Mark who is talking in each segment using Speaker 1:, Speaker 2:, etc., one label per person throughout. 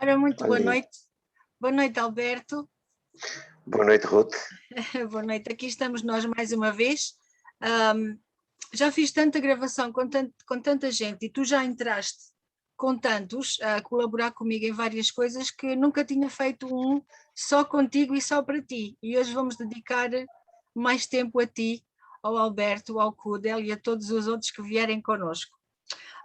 Speaker 1: Ora, muito boa
Speaker 2: Olha aí.
Speaker 1: noite. Boa noite, Alberto.
Speaker 2: Boa noite, Ruth.
Speaker 1: Boa noite. Aqui estamos nós mais uma vez. Já fiz tanta gravação com tanta gente e tu já entraste com tantos a colaborar comigo em várias coisas que nunca tinha feito um só contigo e só para ti. E hoje vamos dedicar mais tempo a ti, ao Alberto, ao Kudel e a todos os outros que vierem connosco.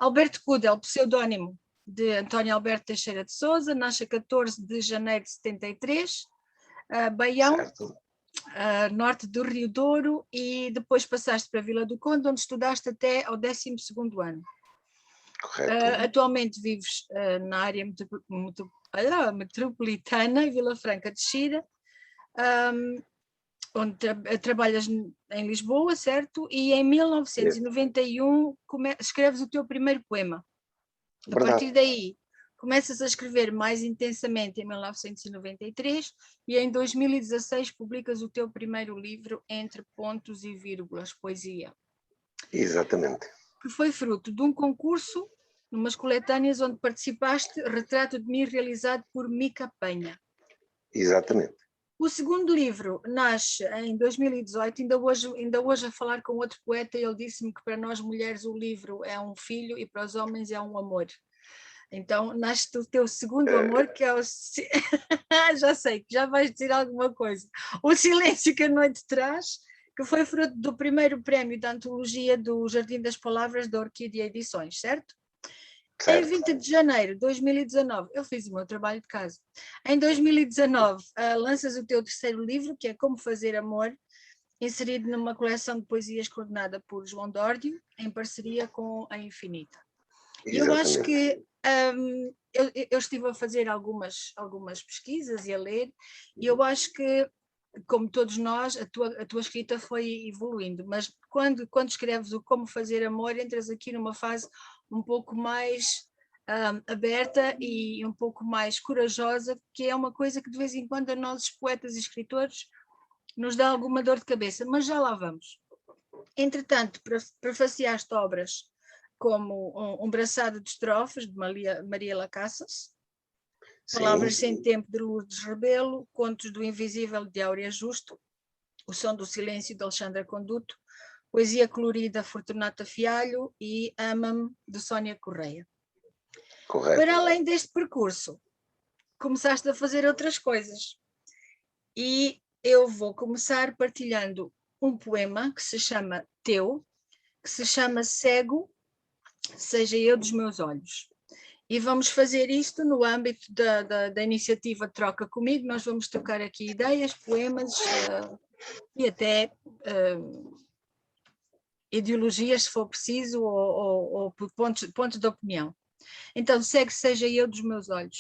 Speaker 1: Alberto Kudel, pseudónimo de António Alberto Teixeira de Sousa, nasce a 14 de janeiro de 73, Baião, norte do Rio Douro, e depois passaste para Vila do Conde, onde estudaste até ao 12º ano.
Speaker 2: Correto.
Speaker 1: Atualmente vives na área metropolitana, Vila Franca de Xira, onde trabalhas em Lisboa, certo? E em 1991 escreves o teu primeiro poema. A partir daí, começas a escrever mais intensamente em 1993 e em 2016 publicas o teu primeiro livro, Entre Pontos e Vírgulas, Poesia.
Speaker 2: Exatamente.
Speaker 1: Que foi fruto de um concurso, numas coletâneas onde participaste, Retrato de Mim, realizado por Mica Penha.
Speaker 2: Exatamente.
Speaker 1: O segundo livro nasce em 2018, ainda hoje a falar com outro poeta, ele disse-me que para nós mulheres o livro é um filho e para os homens é um amor. Então nasce o teu segundo amor, que é o... já sei, que já vais dizer alguma coisa. O Silêncio que a Noite Traz, que foi fruto do primeiro prémio da antologia do Jardim das Palavras da Orquídea Edições, certo? Em 20 de janeiro de 2019, eu fiz o meu trabalho de casa. Em 2019, lanças o teu terceiro livro, que é Como Fazer Amor, inserido numa coleção de poesias coordenada por João Dórdio, em parceria com a Infinita. E eu acho que eu estive a fazer algumas pesquisas e a ler, e eu acho que, como todos nós, a tua escrita foi evoluindo, mas quando escreves o Como Fazer Amor, entras aqui numa fase um pouco mais aberta e um pouco mais corajosa, que é uma coisa que de vez em quando a nós, poetas e escritores, nos dá alguma dor de cabeça, mas já lá vamos. Entretanto, prefaciaste obras como um braçado de estrofes de Maria Lacassas, Palavras Sem Tempo de Lourdes Rebelo, Contos do Invisível de Áurea Justo, O Som do Silêncio de Alexandra Conduto, Poesia Colorida Fortunata Fialho e Ama-me de Sónia Correia.
Speaker 2: Correto.
Speaker 1: Para além deste percurso, começaste a fazer outras coisas e eu vou começar partilhando um poema que se chama Teu, que se chama Cego, Seja Eu dos Meus Olhos. E vamos fazer isto no âmbito da iniciativa Troca Comigo. Nós vamos trocar aqui ideias, poemas e até ideologias, se for preciso, ou pontos de opinião. Então, seja eu dos meus olhos.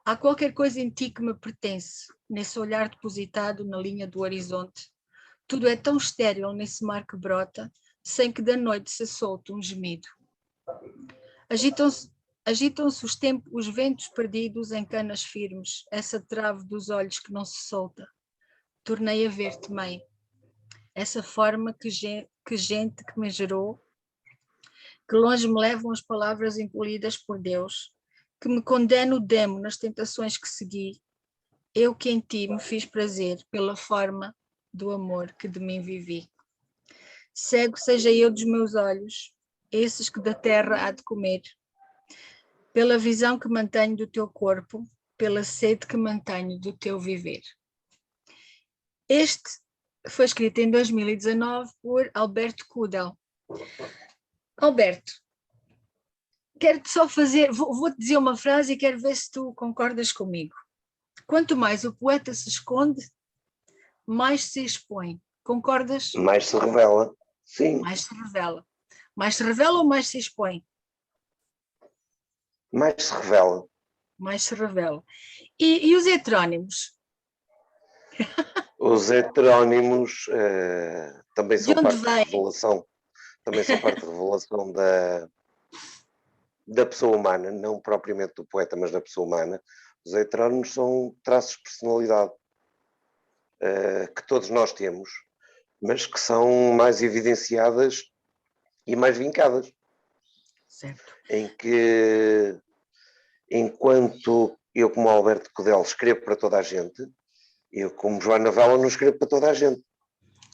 Speaker 1: Há qualquer coisa em ti que me pertence, nesse olhar depositado na linha do horizonte. Tudo é tão estéril nesse mar que brota, sem que da noite se solte um gemido. Agitam-se os ventos perdidos em canas firmes, essa trave dos olhos que não se solta. Tornei a ver-te, mãe, essa forma que gente que me gerou, que longe me levam as palavras engolidas por Deus, que me condeno o demo nas tentações que segui, eu que em ti me fiz prazer pela forma do amor que de mim vivi. Cego seja eu dos meus olhos, esses que da terra há de comer, pela visão que mantenho do teu corpo, pela sede que mantenho do teu viver. Este foi escrito em 2019 por Alberto Kudel. Alberto, quero-te só fazer, vou-te dizer uma frase e quero ver se tu concordas comigo. Quanto mais o poeta se esconde, mais se expõe. Concordas?
Speaker 2: Mais se revela, sim.
Speaker 1: Mais se revela. Mais se revela ou mais se expõe?
Speaker 2: Mais se revela.
Speaker 1: Mais se revela. E os heterónimos?
Speaker 2: Os heterónimos também são parte da revelação. Também são parte da revelação da pessoa humana, não propriamente do poeta, mas da pessoa humana. Os heterónimos são traços de personalidade que todos nós temos, mas que são mais evidenciadas e mais vincadas.
Speaker 1: Certo.
Speaker 2: Em que enquanto eu, como Alberto Codel, escrevo para toda a gente, eu, como Joana Vela, não escrevo para toda a gente.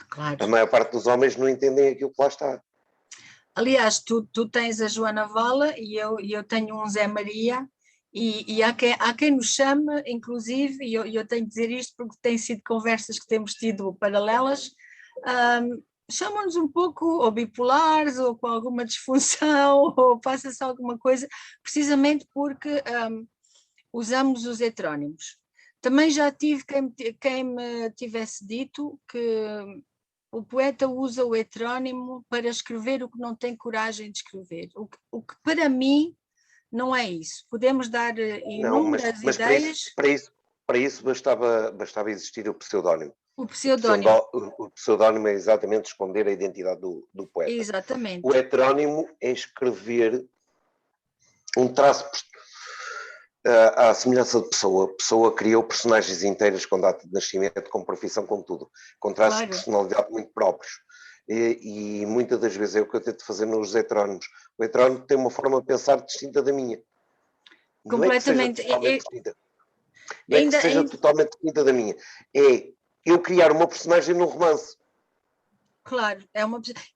Speaker 1: Claro.
Speaker 2: A maior parte dos homens não entendem aquilo que lá está.
Speaker 1: Aliás, tu tens a Joana Vala e eu tenho um Zé Maria, e há quem nos chame, inclusive, e eu tenho de dizer isto porque tem sido conversas que temos tido paralelas, chamam-nos um pouco ou bipolares ou com alguma disfunção ou passa-se alguma coisa, precisamente porque usamos os heterónimos. Também já tive quem me tivesse dito que o poeta usa o heterónimo para escrever o que não tem coragem de escrever, o que para mim não é isso. Podemos dar inúmeras
Speaker 2: mas
Speaker 1: ideias.
Speaker 2: Para isso bastava existir o pseudónimo.
Speaker 1: O pseudónimo.
Speaker 2: O pseudónimo é exatamente esconder a identidade do poeta.
Speaker 1: Exatamente.
Speaker 2: O heterónimo é escrever um traço à semelhança de pessoa. A pessoa criou personagens inteiras com data de nascimento, com profissão, com tudo, com traços de personalidade muito próprios. E muitas das vezes é o que eu tento fazer nos heterónimos. O heterónimo tem uma forma de pensar distinta da minha.
Speaker 1: Completamente.
Speaker 2: Não é que seja totalmente distinta. Não é que seja totalmente distinta da minha. É eu criar uma personagem num romance.
Speaker 1: Claro,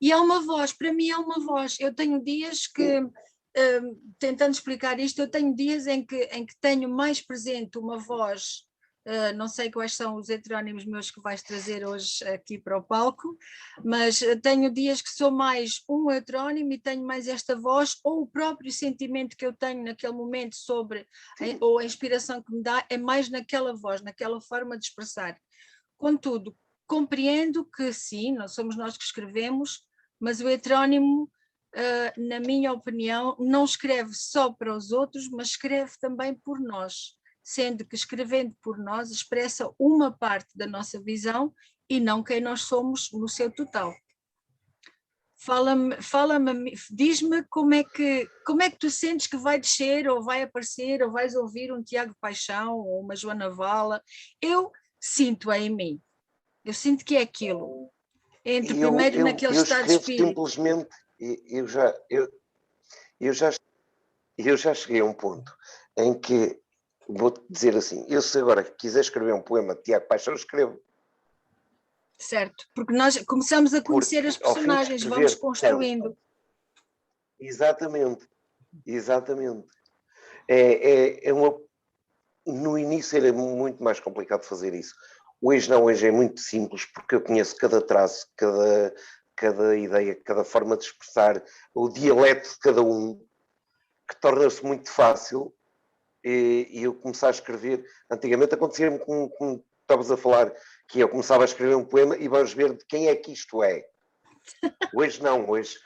Speaker 1: e é uma voz, para mim é uma voz. Eu tenho dias que, tentando explicar isto, eu tenho dias em que tenho mais presente uma voz, não sei quais são os heterónimos meus que vais trazer hoje aqui para o palco, mas tenho dias que sou mais um heterónimo e tenho mais esta voz, ou o próprio sentimento que eu tenho naquele momento sobre, ou a inspiração que me dá, é mais naquela voz, naquela forma de expressar. Contudo, compreendo que sim, não somos nós que escrevemos, mas o heterónimo, na minha opinião, não escreve só para os outros, mas escreve também por nós, sendo que escrevendo por nós expressa uma parte da nossa visão e não quem nós somos no seu total. Diz-me como é que tu sentes que vai descer, ou vai aparecer, ou vais ouvir um Tiago Paixão, ou uma Joana Vala. Eu sinto em mim. Eu sinto que é aquilo. Entre primeiro naquele estado de espírito.
Speaker 2: Simplesmente, eu já cheguei a um ponto em que vou-te dizer assim, eu se agora quiser escrever um poema de Tiago Paixão, escrevo.
Speaker 1: Certo, porque nós começamos a conhecer as personagens, vamos construindo.
Speaker 2: Exatamente. No início era muito mais complicado fazer isso. Hoje não, hoje é muito simples, porque eu conheço cada traço, cada ideia, cada forma de expressar, o dialeto de cada um, que torna-se muito fácil. E eu começar a escrever. Antigamente acontecia-me como estavas a falar, que eu começava a escrever um poema e vamos ver de quem é que isto é. Hoje não, hoje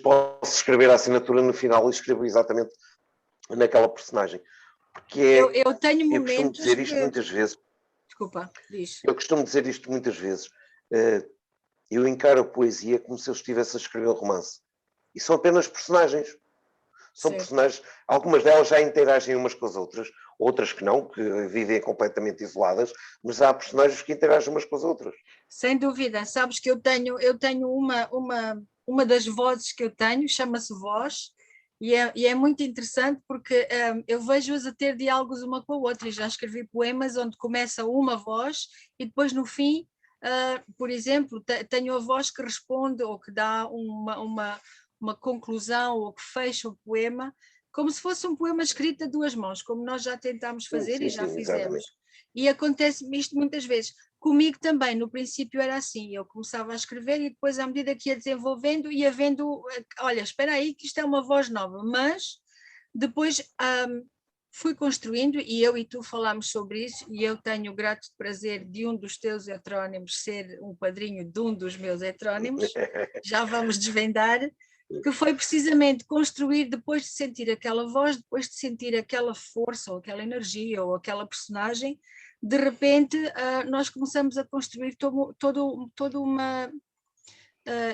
Speaker 2: posso escrever a assinatura no final e escrevo exatamente naquela personagem. Porque
Speaker 1: eu tenho momentos.
Speaker 2: Eu costumo dizer isto muitas vezes.
Speaker 1: Desculpa, diz.
Speaker 2: Eu costumo dizer isto muitas vezes. Eu encaro a poesia como se eu estivesse a escrever um romance. E são apenas personagens. São personagens, algumas delas já interagem umas com as outras que não, que vivem completamente isoladas, mas há personagens que interagem umas com as outras.
Speaker 1: Sem dúvida, sabes que eu tenho uma das vozes que eu tenho, chama-se voz, e é muito interessante porque eu vejo-as a ter diálogos uma com a outra, e já escrevi poemas onde começa uma voz e depois no fim, por exemplo, tenho a voz que responde ou que dá uma conclusão ou que fecha o poema, como se fosse um poema escrito a duas mãos, como nós já tentámos fazer
Speaker 2: sim,
Speaker 1: e já fizemos.
Speaker 2: Exatamente.
Speaker 1: E acontece-me isto muitas vezes. Comigo também, no princípio era assim, eu começava a escrever e depois à medida que ia desenvolvendo, ia vendo, olha, espera aí que isto é uma voz nova, mas depois fui construindo, e eu e tu falámos sobre isso, e eu tenho o grato prazer de um dos teus heterónimos ser um padrinho de um dos meus heterónimos, já vamos desvendar, que foi precisamente construir, depois de sentir aquela voz, depois de sentir aquela força, ou aquela energia, ou aquela personagem, de repente nós começamos a construir toda uma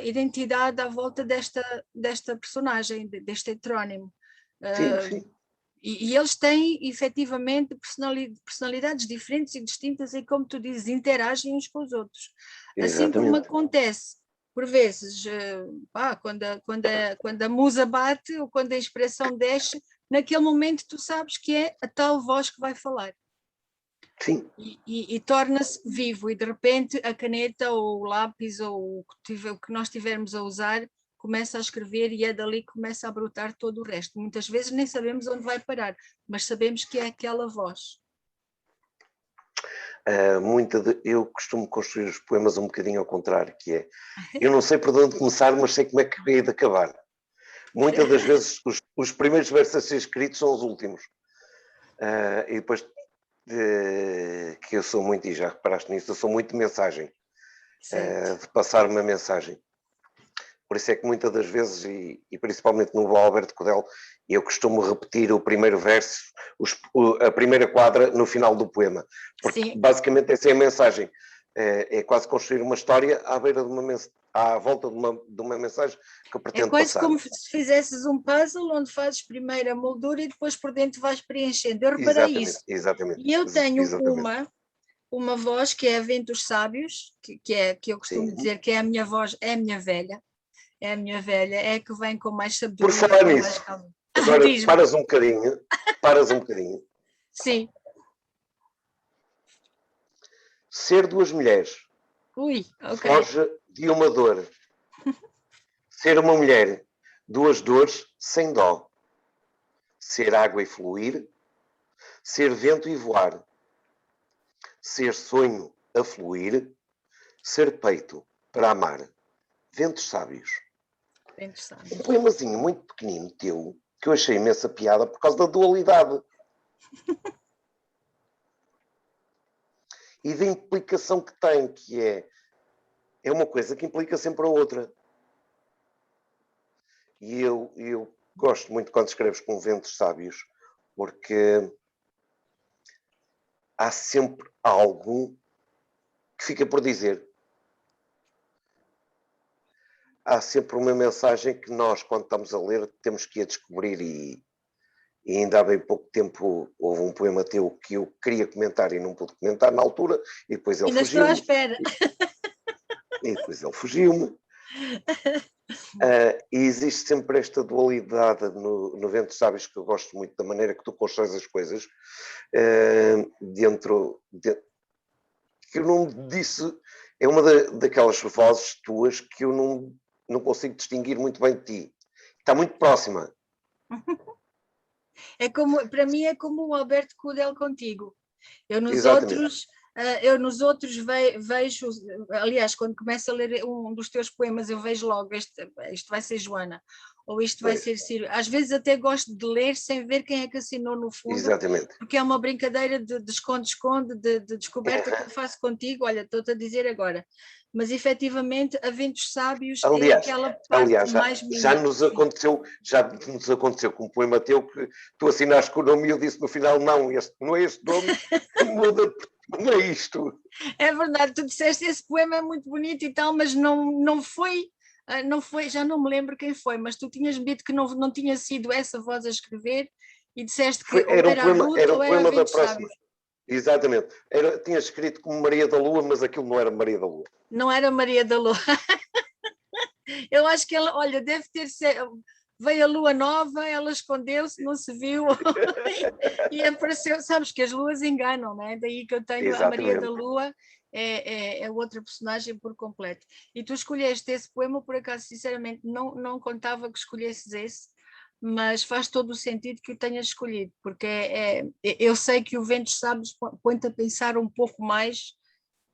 Speaker 1: identidade à volta desta personagem, deste heterónimo.
Speaker 2: Sim.
Speaker 1: E eles têm efetivamente personalidades diferentes e distintas e, como tu dizes, interagem uns com os outros.
Speaker 2: Exatamente.
Speaker 1: Assim como acontece por vezes, quando a musa bate ou quando a inspiração desce, naquele momento tu sabes que é a tal voz que vai falar.
Speaker 2: Sim.
Speaker 1: E torna-se vivo, e de repente a caneta ou o lápis ou o que nós tivermos a usar começa a escrever e é dali que começa a brotar todo o resto. Muitas vezes nem sabemos onde vai parar, mas sabemos que é aquela voz.
Speaker 2: Eu costumo construir os poemas um bocadinho ao contrário, que é, eu não sei por onde começar, mas sei como é que hei de acabar. Muitas das vezes os primeiros versos a ser escritos são os últimos. E depois, que eu sou muito, e já reparaste nisso, eu sou muito de mensagem, de passar uma mensagem. Por isso é que muitas das vezes, e principalmente no Alberto Cudel, eu costumo repetir o primeiro verso, a primeira quadra no final do poema. Porque
Speaker 1: Sim.
Speaker 2: basicamente essa é a mensagem. É quase construir uma história à volta de uma mensagem que eu pretendo
Speaker 1: passar. É quase
Speaker 2: passar.
Speaker 1: como se fizesses um puzzle onde fazes primeiro a moldura e depois por dentro vais preenchendo. Eu reparei isso.
Speaker 2: Exatamente.
Speaker 1: E eu tenho uma voz que é a Ventos Sábios, que eu costumo dizer que é a minha voz, é a minha velha. É a minha velha, é a que vem com mais sabedoria.
Speaker 2: Por falar nisso, agora paras um bocadinho.
Speaker 1: Sim.
Speaker 2: Ser duas mulheres. Foge de uma dor. Ser uma mulher, duas dores sem dó. Ser água e fluir. Ser vento e voar. Ser sonho a fluir. Ser peito para amar. Ventos sábios. Um poemazinho muito pequenino teu, que eu achei imensa piada por causa da dualidade. E da implicação que tem, que é uma coisa que implica sempre a outra. E eu gosto muito quando escreves com ventos sábios, porque há sempre algo que fica por dizer. Há sempre uma mensagem que nós, quando estamos a ler, temos que a descobrir e ainda há bem pouco tempo houve um poema teu que eu queria comentar e não pude comentar na altura, e depois ele fugiu-me.
Speaker 1: Ainda estou à espera.
Speaker 2: E depois ele fugiu-me. E existe sempre esta dualidade no Ventos Sábios, que eu gosto muito da maneira que tu constróis as coisas, que eu não disse, é uma daquelas vozes tuas que eu não consigo distinguir muito bem de ti. Está muito próxima.
Speaker 1: Para mim é como o Alberto Cudel contigo. Eu nos outros vejo, aliás, quando começo a ler um dos teus poemas, eu vejo logo, isto vai ser Joana, ou isto vai ser Ciro. Às vezes até gosto de ler sem ver quem é que assinou no fundo.
Speaker 2: Exatamente.
Speaker 1: Porque é uma brincadeira de esconde-esconde, de descoberta que eu faço contigo, olha, estou-te a dizer agora. Mas efetivamente, a Ventos Sábios é aquela parte mais minha.
Speaker 2: Já nos aconteceu com um poema teu que tu assinaste com o nome e eu disse no final, não é este nome, muda, não é isto.
Speaker 1: É verdade, tu disseste esse poema é muito bonito e tal, mas não foi, já não me lembro quem foi, mas tu tinhas-me dito que não tinha sido essa voz a escrever e disseste que
Speaker 2: era um poema da próxima.
Speaker 1: Sábios.
Speaker 2: Exatamente. Tinha escrito como Maria da Lua, mas aquilo não era Maria da Lua.
Speaker 1: Não era Maria da Lua. Eu acho que ela, olha, deve ter sido. Veio a lua nova, ela escondeu-se, não se viu e apareceu. Sabes que as luas enganam, não é? Daí que eu tenho a Maria da Lua, é outra personagem por completo. E tu escolheste esse poema, por acaso, sinceramente, não contava que escolhesses esse, mas faz todo o sentido que o tenhas escolhido, porque eu sei que o Ventos Sábios põe-te a pensar um pouco mais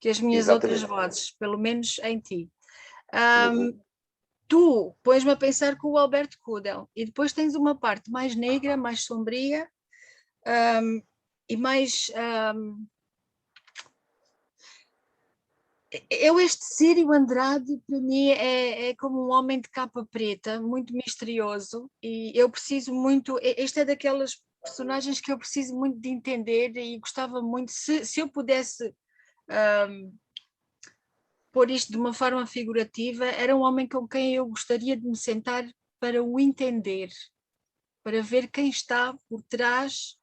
Speaker 1: que as minhas outras vozes, pelo menos em ti. Tu pões-me a pensar com o Alberto Cudel e depois tens uma parte mais negra, mais sombria e mais... este Círio Andrade, para mim, é como um homem de capa preta, muito misterioso, e eu preciso muito... Este é daquelas personagens que eu preciso muito de entender e gostava muito, se eu pudesse... pôr isto de uma forma figurativa, era um homem com quem eu gostaria de me sentar para o entender, para ver quem está por trás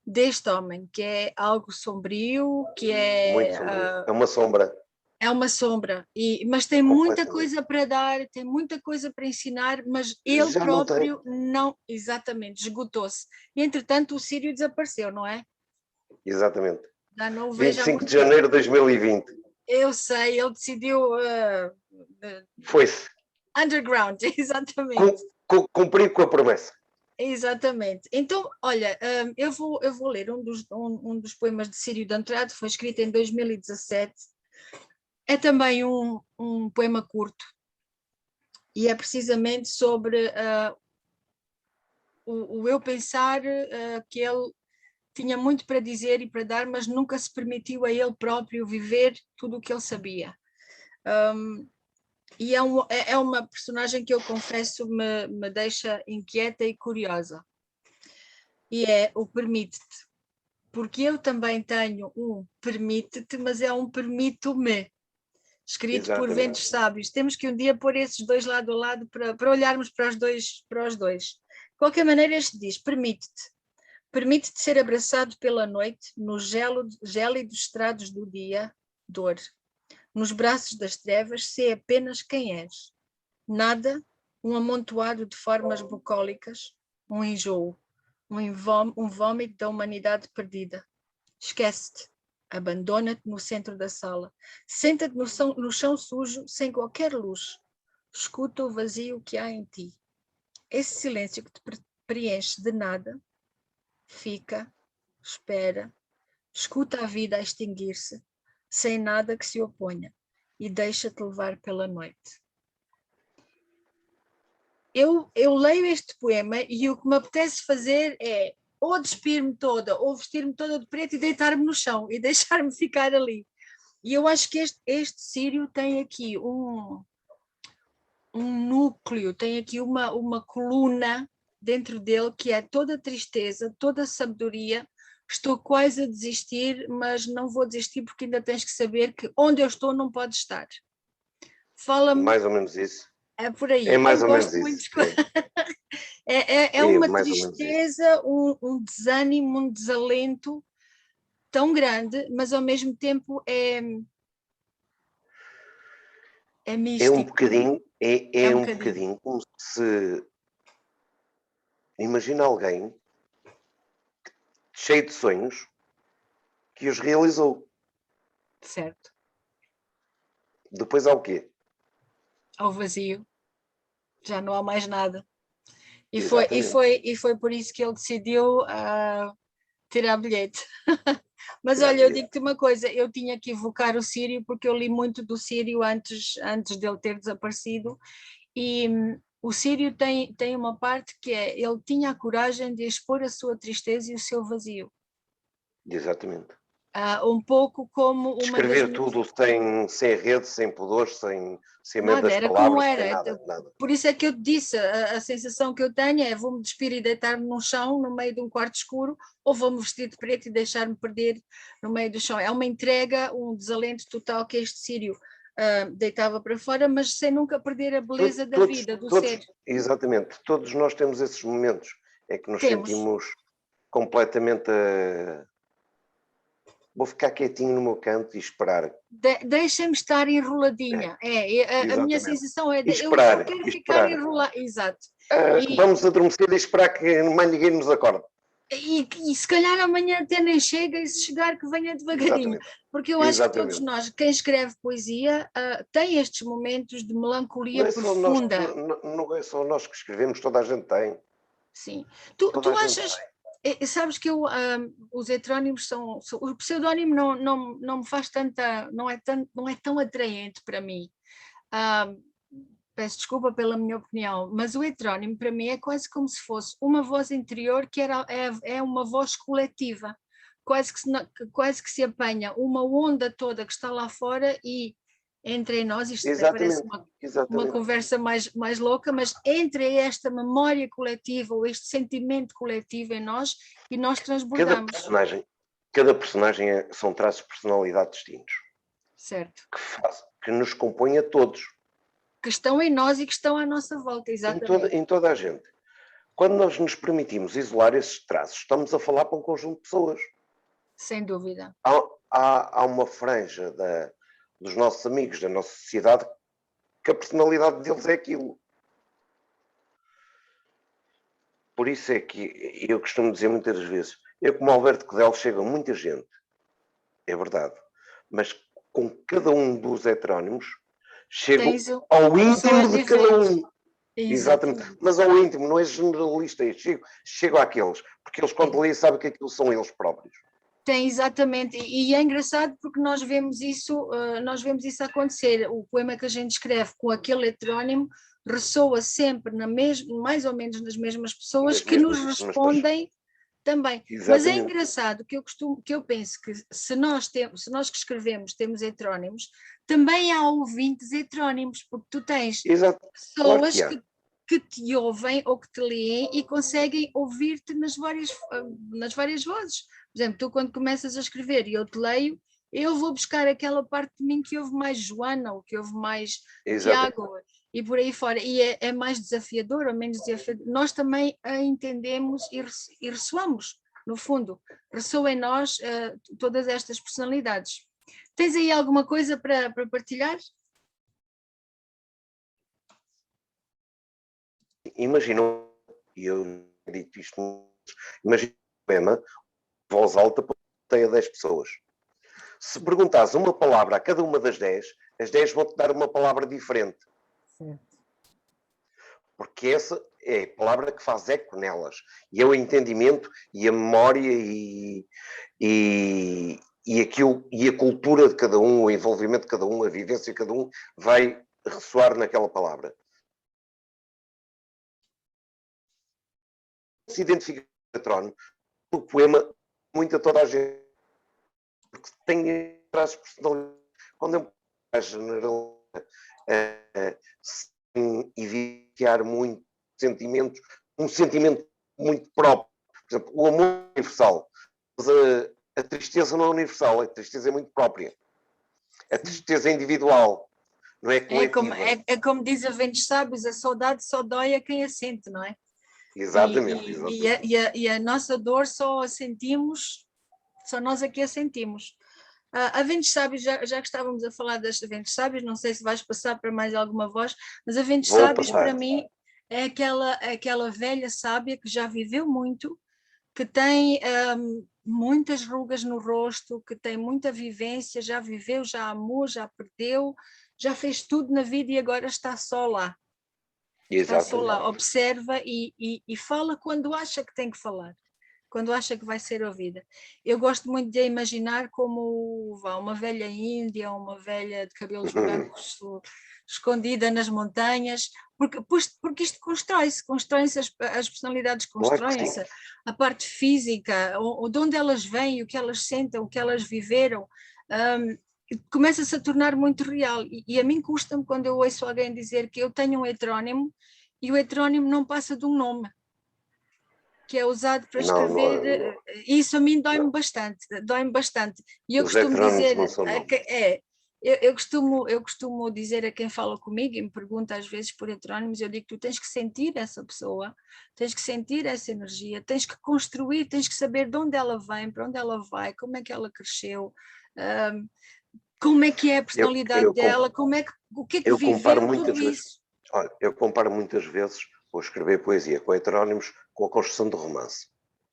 Speaker 1: deste homem, que é algo sombrio, que é...
Speaker 2: Muito sombrio. É uma sombra.
Speaker 1: É uma sombra, mas tem muita
Speaker 2: completamente.
Speaker 1: coisa para dar, tem muita coisa para ensinar, mas ele
Speaker 2: Já não tem,
Speaker 1: próprio não, exatamente, esgotou-se. E entretanto o Sírio desapareceu, não é?
Speaker 2: exatamente.
Speaker 1: Já não o vejo há
Speaker 2: 25 de
Speaker 1: muito tempo.
Speaker 2: janeiro de 2020.
Speaker 1: Eu sei, ele decidiu
Speaker 2: Foi-se.
Speaker 1: underground, exatamente.
Speaker 2: Cumprir com a promessa.
Speaker 1: Exatamente. Então, olha, eu vou ler um dos poemas de Sírio de Andrade, foi escrito em 2017. É também um poema curto e é precisamente sobre o eu pensar que ele tinha muito para dizer e para dar, mas nunca se permitiu a ele próprio viver tudo o que ele sabia. E é uma personagem que eu confesso me deixa inquieta e curiosa. E é o permite-te. Porque eu também tenho um permite-te, mas é um permito-me. Escrito por
Speaker 2: Exatamente.
Speaker 1: ventos sábios. Temos que um dia pôr esses dois lado a lado para olharmos para os dois. De qualquer maneira, este diz: permite-te. Permite-te ser abraçado pela noite, nos gélidos estrados do dia, dor. Nos braços das trevas, sê apenas quem és. Nada, um amontoado de formas bucólicas, um enjoo, um vômito da humanidade perdida. Esquece-te, abandona-te no centro da sala, senta-te no chão sujo, sem qualquer luz. Escuta o vazio que há em ti. Esse silêncio que te preenche de nada, fica, espera, escuta a vida a extinguir-se, sem nada que se oponha, e deixa-te levar pela noite. Eu leio este poema e o que me apetece fazer é ou despir-me toda, ou vestir-me toda de preto e deitar-me no chão e deixar-me ficar ali. E eu acho que este Sírio tem aqui um núcleo, tem aqui uma coluna dentro dele que é toda tristeza, toda sabedoria. Estou quase a desistir, mas não vou desistir porque ainda tens que saber que onde eu estou não pode estar. Fala-me,
Speaker 2: Mais ou menos isso.
Speaker 1: é por aí.
Speaker 2: É mais
Speaker 1: Eu
Speaker 2: ou menos
Speaker 1: gosto muito
Speaker 2: isso.
Speaker 1: de... É
Speaker 2: É
Speaker 1: uma
Speaker 2: mais ou menos isso.
Speaker 1: tristeza, um desânimo, um desalento tão grande, mas ao mesmo tempo é
Speaker 2: É um
Speaker 1: místico.
Speaker 2: bocadinho,
Speaker 1: É
Speaker 2: é
Speaker 1: um
Speaker 2: um
Speaker 1: bocadinho.
Speaker 2: bocadinho como se imagina alguém cheio de sonhos que os realizou.
Speaker 1: Certo.
Speaker 2: Depois há o quê?
Speaker 1: Ao vazio. Já não há mais nada.
Speaker 2: Exatamente.
Speaker 1: E foi por isso que ele decidiu tirar bilhete. Mas
Speaker 2: Tirar
Speaker 1: olha, eu
Speaker 2: bilhete.
Speaker 1: digo-te uma coisa, eu tinha que evocar o Sírio porque eu li muito do Sírio antes dele ter desaparecido e o Sírio tem uma parte que é, ele tinha a coragem de expor a sua tristeza e o seu vazio.
Speaker 2: Exatamente.
Speaker 1: Um pouco como uma das
Speaker 2: Descrever
Speaker 1: minhas...
Speaker 2: tudo sem rede, sem pudores, sem medo
Speaker 1: Nada,
Speaker 2: das
Speaker 1: era como
Speaker 2: palavras, sem
Speaker 1: era.
Speaker 2: nada, nada.
Speaker 1: Por isso é que eu te disse, a sensação que eu tenho é vou-me despir e deitar-me num chão, no meio de um quarto escuro, ou vou-me vestir de preto e deixar-me perder no meio do chão. É uma entrega, um desalento total que este Sírio deitava para fora, mas sem nunca perder a beleza da vida, do ser.
Speaker 2: Exatamente, todos nós temos esses momentos, é que nos
Speaker 1: Temos.
Speaker 2: sentimos completamente vou ficar quietinho no meu canto e esperar.
Speaker 1: Deixem-me estar
Speaker 2: É,
Speaker 1: enroladinha. A minha
Speaker 2: exatamente.
Speaker 1: sensação é
Speaker 2: E
Speaker 1: eu só
Speaker 2: esperar,
Speaker 1: quero
Speaker 2: e
Speaker 1: ficar
Speaker 2: esperar.
Speaker 1: enrolada. Exato. E,
Speaker 2: Vamos adormecer e esperar que mais ninguém nos acorde.
Speaker 1: e se calhar amanhã até nem chega, e se chegar que venha devagarinho,
Speaker 2: Exatamente.
Speaker 1: porque eu acho que todos
Speaker 2: Exatamente.
Speaker 1: nós, quem escreve poesia, tem estes momentos de
Speaker 2: Não
Speaker 1: melancolia
Speaker 2: é só nós,
Speaker 1: profunda.
Speaker 2: não é só nós que escrevemos, toda a gente tem.
Speaker 1: Sim.
Speaker 2: Toda
Speaker 1: Tu
Speaker 2: a gente
Speaker 1: achas,
Speaker 2: tem.
Speaker 1: sabes que os heterónimos o pseudónimo não me faz tanta, não é tão atraente para mim. Peço desculpa pela minha opinião, mas o heterónimo para mim é quase como se fosse uma voz interior que é uma voz coletiva, quase que se apanha uma onda toda que está lá fora e entre nós, isto até parece
Speaker 2: Exatamente.
Speaker 1: uma
Speaker 2: Exatamente.
Speaker 1: conversa mais louca, mas entre esta memória coletiva ou este sentimento coletivo em nós e nós
Speaker 2: Cada
Speaker 1: transbordamos.
Speaker 2: personagem, cada personagem são traços de personalidade distintos
Speaker 1: Certo.
Speaker 2: que nos compõem a todos,
Speaker 1: Que estão em nós e que estão à nossa volta, exatamente.
Speaker 2: em toda a gente. Quando nós nos permitimos isolar esses traços, estamos a falar para um conjunto de pessoas.
Speaker 1: Sem dúvida.
Speaker 2: Há uma franja dos nossos amigos, da nossa sociedade, que a personalidade deles é aquilo. Por isso é que eu costumo dizer muitas vezes, eu como Alberto Codel chego a muita gente, é verdade, mas com cada um dos heterónimos chego ao íntimo de cada um. Exatamente. Mas ao íntimo, não é generalista, chego àqueles, porque eles quando leem sabem que aquilo são eles próprios.
Speaker 1: Tem, exatamente, e é engraçado porque nós vemos isso acontecer. O poema que a gente escreve com aquele heterónimo ressoa sempre mais ou menos nas mesmas pessoas que nos respondem também. Exatamente. Mas é engraçado que eu penso que se nós que escrevemos temos heterónimos, também há ouvintes heterónimos, porque tu tens pessoas que te ouvem ou que te leem e conseguem ouvir-te nas várias vozes. Por exemplo, tu quando começas a escrever e eu te leio, eu vou buscar aquela parte de mim que ouve mais Joana, ou que ouve mais Tiago, e por aí fora. E é mais desafiador ou menos desafiador. Nós também a entendemos e ressoamos, no fundo. Ressoam em nós todas estas personalidades. Tens aí alguma coisa para partilhar?
Speaker 2: Imagina, e eu dito isto, imagina um poema, voz alta, para 10 pessoas. Se perguntares uma palavra a cada uma das 10, as 10 vão-te dar uma palavra diferente. Certo. Porque essa é a palavra que faz eco nelas. E é o entendimento e a memória e a cultura de cada um, o envolvimento de cada um, a vivência de cada um, vai ressoar naquela palavra. Se identifica o patrono, o poema, muito a toda a gente, porque tem traços personalidade. Quando eu me general sem evitar muito sentimentos, um sentimento muito próprio. Por exemplo, o amor é universal, mas a tristeza não é universal, a tristeza é muito própria. A tristeza é individual, não é coletiva.
Speaker 1: É como diz a Ventos Sábios, a saudade só dói a quem a sente, não é?
Speaker 2: Exatamente.
Speaker 1: E a nossa dor só a sentimos, só nós aqui a sentimos. A Ventos Sábios, já que estávamos a falar das Ventos Sábios, não sei se vais passar para mais alguma voz, mas a Ventos Sábios para mim é aquela velha sábia que já viveu muito, que tem muitas rugas no rosto, que tem muita vivência, já viveu, já amou, já perdeu, já fez tudo na vida e agora está só lá. Está só lá, observa e fala quando acha que tem que falar, quando acha que vai ser ouvida. Eu gosto muito de a imaginar como uma velha índia, uma velha de cabelos brancos escondida nas montanhas, porque isto constroem-se as personalidades, constroem-se a parte física, de onde elas vêm, o que elas sentem, o que elas viveram, começa-se a tornar muito real. E a mim custa-me quando eu ouço alguém dizer que eu tenho um heterónimo e o heterónimo não passa de um nome que é usado para escrever. Isso a mim dói-me bastante. E eu costumo dizer eu costumo dizer a quem fala comigo e me pergunta às vezes por heterónimos, eu digo que tu tens que sentir essa pessoa, tens que sentir essa energia, tens que construir, tens que saber de onde ela vem, para onde ela vai, como é que ela cresceu, como é que é a personalidade dela, o que é que viveu, tudo isso.
Speaker 2: Olha, eu comparo muitas vezes o escrever poesia com heterónimos com a construção de romance.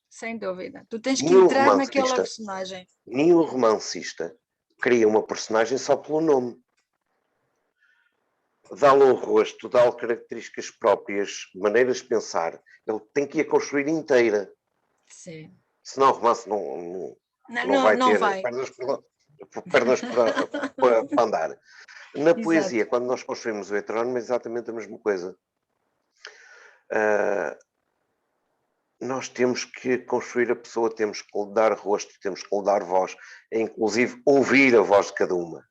Speaker 1: Sem dúvida. Tu tens que entrar naquela personagem.
Speaker 2: Nenhum romancista cria uma personagem só pelo nome. Dá-lhe um rosto, dá-lhe características próprias, maneiras de pensar. Ele tem que a construir inteira.
Speaker 1: Sim.
Speaker 2: Senão o romance não vai ter pernas para andar. Na poesia, quando nós construímos o heterónimo, é exatamente a mesma coisa. Nós temos que construir a pessoa, temos que lhe dar rosto, temos que lhe dar voz, é inclusive ouvir a voz de cada uma.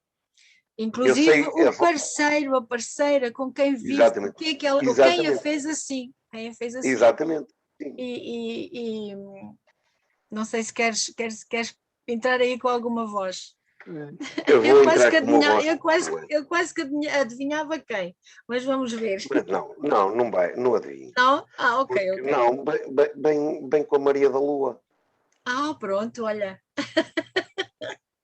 Speaker 1: Inclusive o parceiro, a parceira com quem vive, quem a fez assim.
Speaker 2: Exatamente.
Speaker 1: E não sei se queres entrar aí com alguma voz. Eu quase que adivinhava quem, mas vamos ver.
Speaker 2: Não adivinho.
Speaker 1: Não? Ok.
Speaker 2: Não, bem com a Maria da Lua.
Speaker 1: Pronto, olha.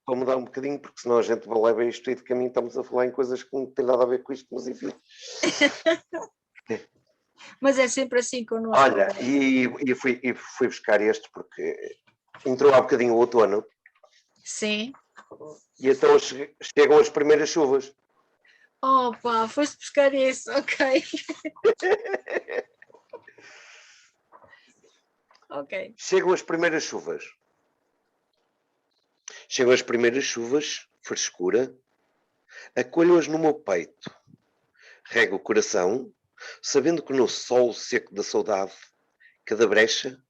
Speaker 2: para mudar um bocadinho, porque senão a gente leva isto aí de caminho, estamos a falar em coisas que não têm nada a ver com isto, mas enfim.
Speaker 1: Mas é sempre assim connosco.
Speaker 2: Olha, e fui buscar este porque entrou há bocadinho o outono.
Speaker 1: Sim.
Speaker 2: E então chegam as primeiras chuvas.
Speaker 1: Opa, foste buscar esse, ok. Ok.
Speaker 2: Chegam as primeiras chuvas. Chegam as primeiras chuvas, frescura. Acolho-as no meu peito. Rego o coração, sabendo que no sol seco da saudade, cada brecha,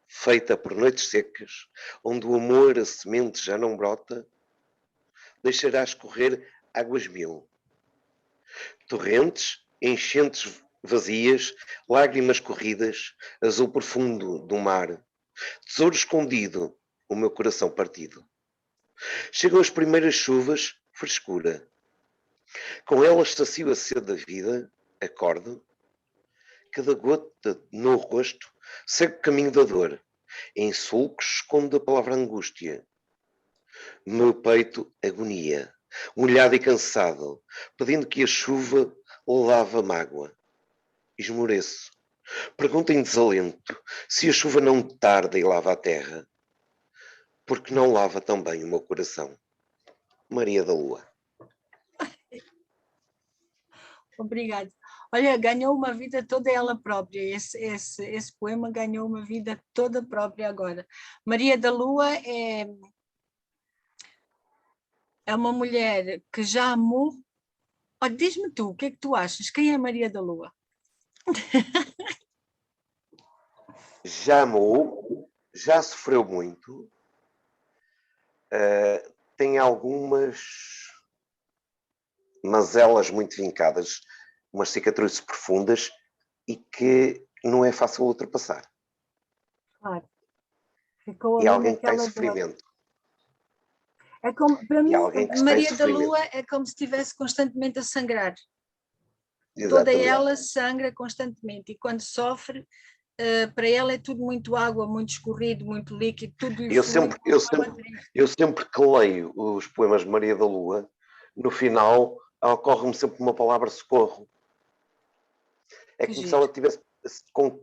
Speaker 2: feita por noites secas, onde o amor a semente já não brota, deixará escorrer águas mil. Torrentes, enchentes vazias, lágrimas corridas, azul profundo do mar, tesouro escondido, o meu coração partido. Chegam as primeiras chuvas, frescura. Com elas sacio a sede da vida, acordo. Cada gota no rosto segue o caminho da dor. Em sulcos esconde a palavra angústia. Meu peito, agonia, molhado e cansado, pedindo que a chuva lave a mágoa. Esmoreço. Pergunto em desalento se a chuva não tarda e lava a terra. Porque não lava também o meu coração. Maria da Lua.
Speaker 1: Obrigada. Olha, ganhou uma vida toda ela própria. Esse poema ganhou uma vida toda própria agora. Maria da Lua é uma mulher que já amou. Oh, diz-me tu, o que é que tu achas? Quem é Maria da Lua?
Speaker 2: Já amou, já sofreu muito, tem algumas mazelas muito vincadas, umas cicatrizes profundas e que não é fácil ultrapassar.
Speaker 1: Claro. Ficou
Speaker 2: E
Speaker 1: ali
Speaker 2: alguém que está em
Speaker 1: naquela dor.
Speaker 2: sofrimento.
Speaker 1: É como, para
Speaker 2: E
Speaker 1: mim,
Speaker 2: alguém que está em
Speaker 1: Maria da
Speaker 2: sofrimento.
Speaker 1: Lua é como se estivesse constantemente a sangrar. Toda
Speaker 2: Exatamente.
Speaker 1: ela sangra constantemente e quando sofre, para ela é tudo muito água, muito escorrido, muito líquido, tudo lhe flui.
Speaker 2: Eu sempre que leio os poemas de Maria da Lua, no final ocorre-me sempre uma palavra socorro. É como se ela estivesse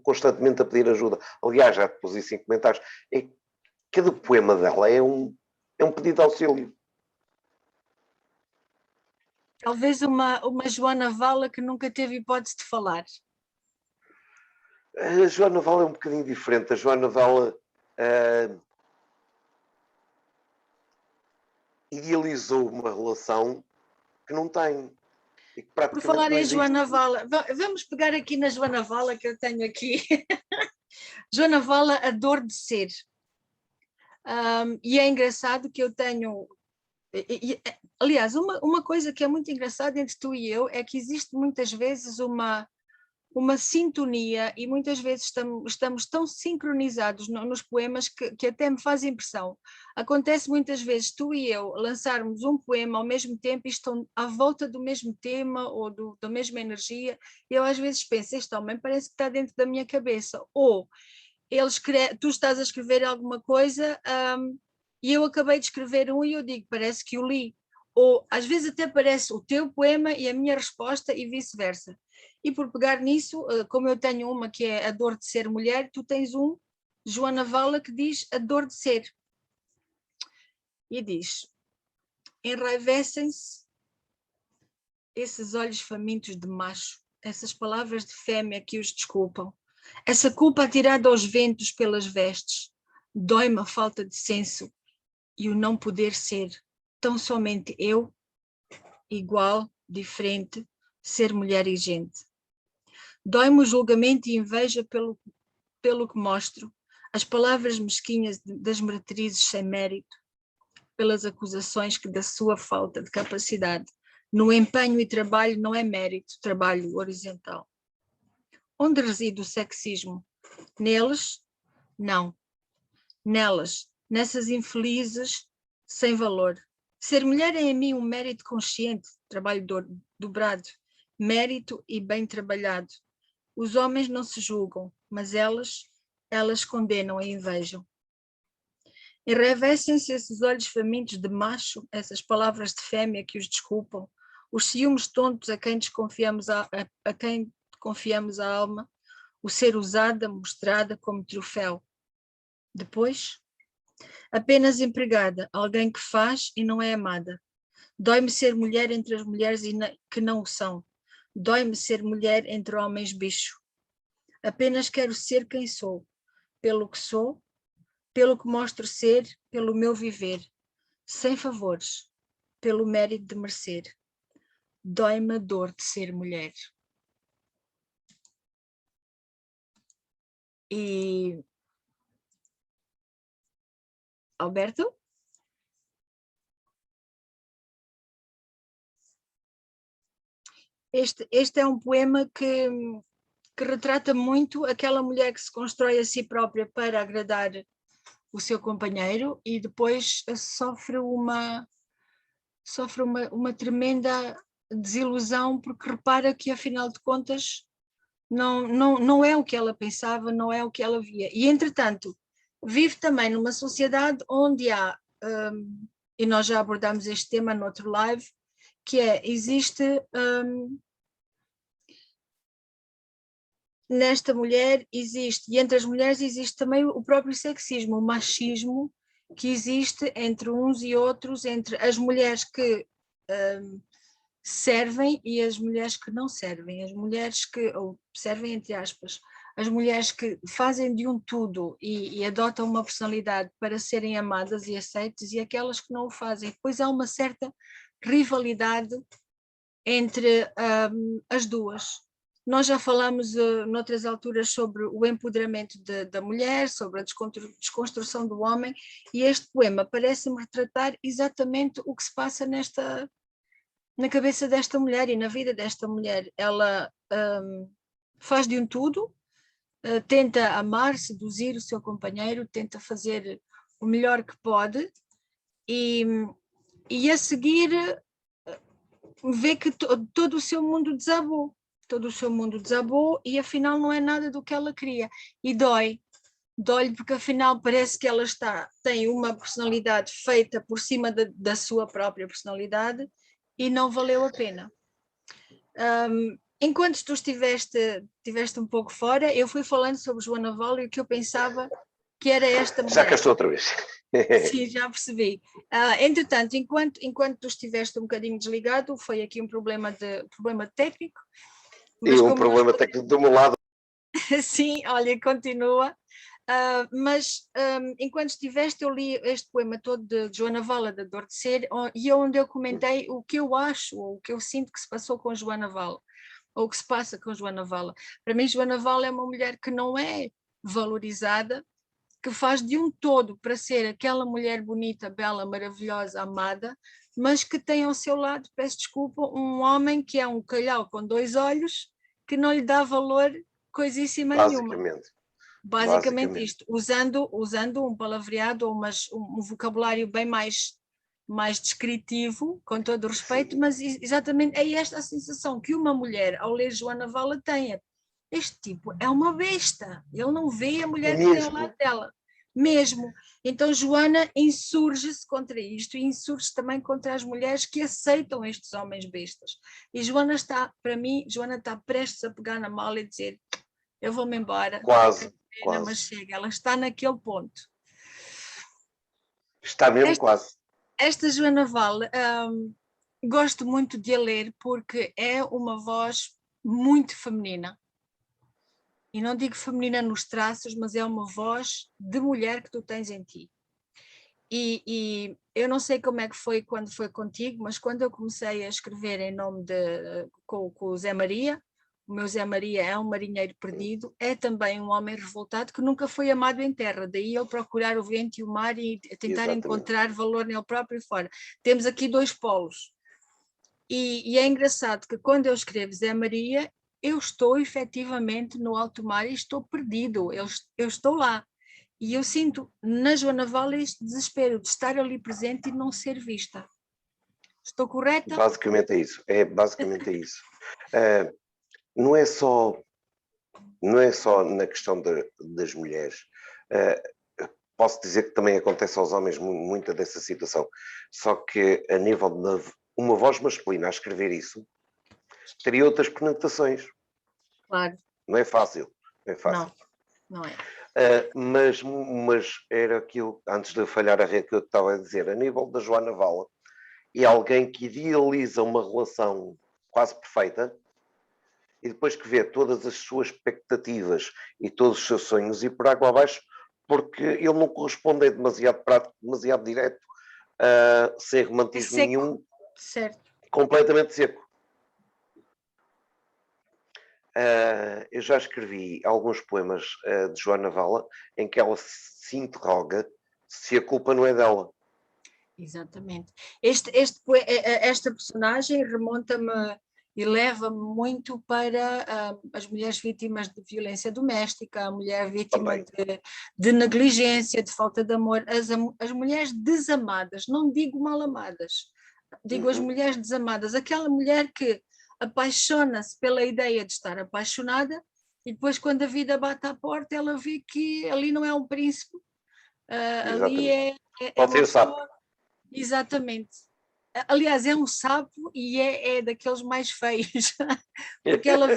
Speaker 2: constantemente a pedir ajuda. Aliás, já te pus isso em comentários. Cada poema dela é um pedido de auxílio.
Speaker 1: Talvez uma Joana Vala que nunca teve hipótese de falar.
Speaker 2: A Joana Vala é um bocadinho diferente. A Joana Vala idealizou uma relação que não tem. E que
Speaker 1: Por falar
Speaker 2: praticamente não
Speaker 1: em
Speaker 2: existe.
Speaker 1: Joana Vala, vamos pegar aqui na Joana Vala que eu tenho aqui. Joana Vala, A Dor de Ser. E é engraçado que eu tenho... aliás, uma coisa que é muito engraçada entre tu e eu é que existe muitas vezes uma sintonia e muitas vezes estamos tão sincronizados nos poemas que até me faz impressão. Acontece muitas vezes tu e eu lançarmos um poema ao mesmo tempo e estão à volta do mesmo tema ou da mesma energia. Eu às vezes penso, este homem parece que está dentro da minha cabeça. Ou tu estás a escrever alguma coisa e eu acabei de escrever um e eu digo, parece que o li. Ou às vezes até parece o teu poema e a minha resposta e vice-versa. E por pegar nisso, como eu tenho uma que é A Dor de Ser Mulher, tu tens um, Joana Vala, que diz A Dor de Ser. E diz, enraivecem-se esses olhos famintos de macho, essas palavras de fêmea que os desculpam, essa culpa atirada aos ventos pelas vestes, dói-me a falta de senso e o não poder ser tão somente eu, igual, diferente, ser mulher e gente. Dói-me o julgamento e inveja pelo que mostro, as palavras mesquinhas das meretrizes sem mérito, pelas acusações que da sua falta de capacidade, no empenho e trabalho não é mérito, trabalho horizontal. Onde reside o sexismo? Neles? Não. Nelas, nessas infelizes sem valor. Ser mulher é em mim um mérito consciente, trabalho dobrado, mérito e bem trabalhado. Os homens não se julgam, mas elas condenam e invejam. Enrevescem-se esses olhos famintos de macho, essas palavras de fêmea que os desculpam, os ciúmes tontos a quem desconfiamos a quem confiamos a alma, o ser usada, mostrada como troféu. Depois, apenas empregada, alguém que faz e não é amada. Dói-me ser mulher entre as mulheres que não o são. Dói-me ser mulher entre homens bicho. Apenas quero ser quem sou, pelo que sou, pelo que mostro ser, pelo meu viver, sem favores, pelo mérito de merecer. Dói-me a dor de ser mulher. E Alberto? Este é um poema que retrata muito aquela mulher que se constrói a si própria para agradar o seu companheiro e depois sofre uma tremenda desilusão porque repara que afinal de contas não é o que ela pensava, não é o que ela via. E entretanto, vive também numa sociedade onde há, e nós já abordámos este tema no outro live, que existe nesta mulher existe, e entre as mulheres existe também o próprio sexismo, o machismo que existe entre uns e outros, entre as mulheres que servem e as mulheres que não servem, as mulheres que, ou servem entre aspas, as mulheres que fazem de um tudo e adotam uma personalidade para serem amadas e aceitas e aquelas que não o fazem. Depois há uma certa rivalidade entre as duas. Nós já falámos noutras alturas sobre o empoderamento da mulher, sobre a desconstrução do homem, e este poema parece-me retratar exatamente o que se passa na cabeça desta mulher e na vida desta mulher. Ela faz de um tudo, tenta amar, seduzir o seu companheiro, tenta fazer o melhor que pode e a seguir vê que todo o seu mundo desabou. Todo o seu mundo desabou e afinal não é nada do que ela queria. E dói-lhe porque afinal parece que ela tem uma personalidade feita por cima da sua própria personalidade e não valeu a pena. Enquanto tu estiveste um pouco fora, eu fui falando sobre Joana Val e o que eu pensava que era esta mulher.
Speaker 2: Já cá estou outra vez.
Speaker 1: Sim, já percebi. Entretanto, enquanto tu estiveste um bocadinho desligado, foi aqui um problema técnico.
Speaker 2: E um problema técnico do meu lado.
Speaker 1: Sim, olha, continua. Mas enquanto estiveste, eu li este poema todo de Joana Vala, da Dor de Ser, e onde eu comentei o que eu acho, ou o que eu sinto que se passou com Joana Vala, ou o que se passa com Joana Vala. Para mim, Joana Vala é uma mulher que não é valorizada, que faz de um todo para ser aquela mulher bonita, bela, maravilhosa, amada, mas que tem ao seu lado, peço desculpa, um homem que é um calhau com dois olhos, que não lhe dá valor coisíssima nenhuma. Basicamente isto, usando um palavreado ou um vocabulário bem mais descritivo, com todo o respeito, mas exatamente é esta a sensação que uma mulher, ao ler Joana Vala, tem. Este tipo é uma besta, ele não vê a mulher que tem ao lado dela, mesmo. Então Joana insurge-se contra isto e insurge também contra as mulheres que aceitam estes homens bestas. E Joana para mim, está prestes a pegar na mala e dizer, eu vou-me embora.
Speaker 2: Quase.
Speaker 1: Mas chega, ela está naquele ponto.
Speaker 2: Está mesmo quase.
Speaker 1: Esta Joana Val, gosto muito de a ler porque é uma voz muito feminina. E não digo feminina nos traços, mas é uma voz de mulher que tu tens em ti. E eu não sei como é que foi quando foi contigo, mas quando eu comecei a escrever em nome com o Zé Maria, o meu Zé Maria é um marinheiro perdido, é também um homem revoltado que nunca foi amado em terra, daí ele procurar o vento e o mar e tentar encontrar valor nele próprio e fora. Temos aqui dois polos. E é engraçado que quando eu escrevo Zé Maria, eu estou efetivamente no alto mar e estou perdido, eu estou lá. E eu sinto na Joana Val este desespero de estar ali presente e não ser vista. Estou correta?
Speaker 2: Basicamente é isso. Não é só na questão das mulheres. posso dizer que também acontece aos homens muita dessa situação. Só que a nível de uma voz masculina a escrever isso, teria outras conotações.
Speaker 1: Claro.
Speaker 2: Não é fácil. Não é fácil.
Speaker 1: Não é.
Speaker 2: Mas era aquilo, antes de falhar a rede que eu estava a dizer, a nível da Joana Vala, é alguém que idealiza uma relação quase perfeita e depois que vê todas as suas expectativas e todos os seus sonhos ir por água abaixo, porque ele não corresponde, é demasiado prático, demasiado direto, sem romantismo nenhum,
Speaker 1: certo.
Speaker 2: completamente seco. Eu já escrevi alguns poemas de Joana Vala em que ela se interroga se a culpa não é dela.
Speaker 1: Exatamente. Esta personagem remonta-me e leva-me muito para as mulheres vítimas de violência doméstica, a mulher vítima de negligência, de falta de amor, as mulheres desamadas, não digo mal amadas, digo as mulheres desamadas, aquela mulher que apaixona-se pela ideia de estar apaixonada e depois quando a vida bate à porta ela vê que ali não é um príncipe, ali é uma pessoa... Exatamente. Aliás, é um sapo e é daqueles mais feios, porque ela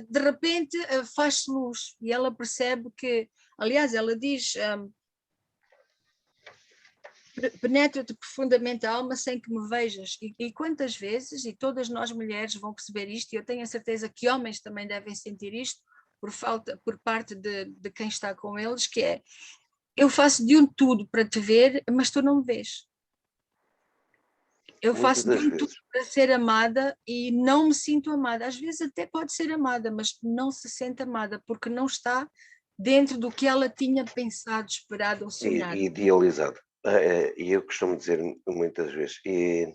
Speaker 1: de repente faz-se luz e ela percebe que, aliás, ela diz, penetra-te profundamente a alma sem que me vejas, e quantas vezes, e todas nós mulheres vão perceber isto, e eu tenho a certeza que homens também devem sentir isto, por parte de quem está com eles, que é, eu faço de um tudo para te ver, mas tu não me vês. Eu faço de um tudo para ser amada e não me sinto amada. Às vezes até pode ser amada, mas não se sente amada, porque não está dentro do que ela tinha pensado, esperado ou sonhado.
Speaker 2: E idealizado. E eu costumo dizer muitas vezes, e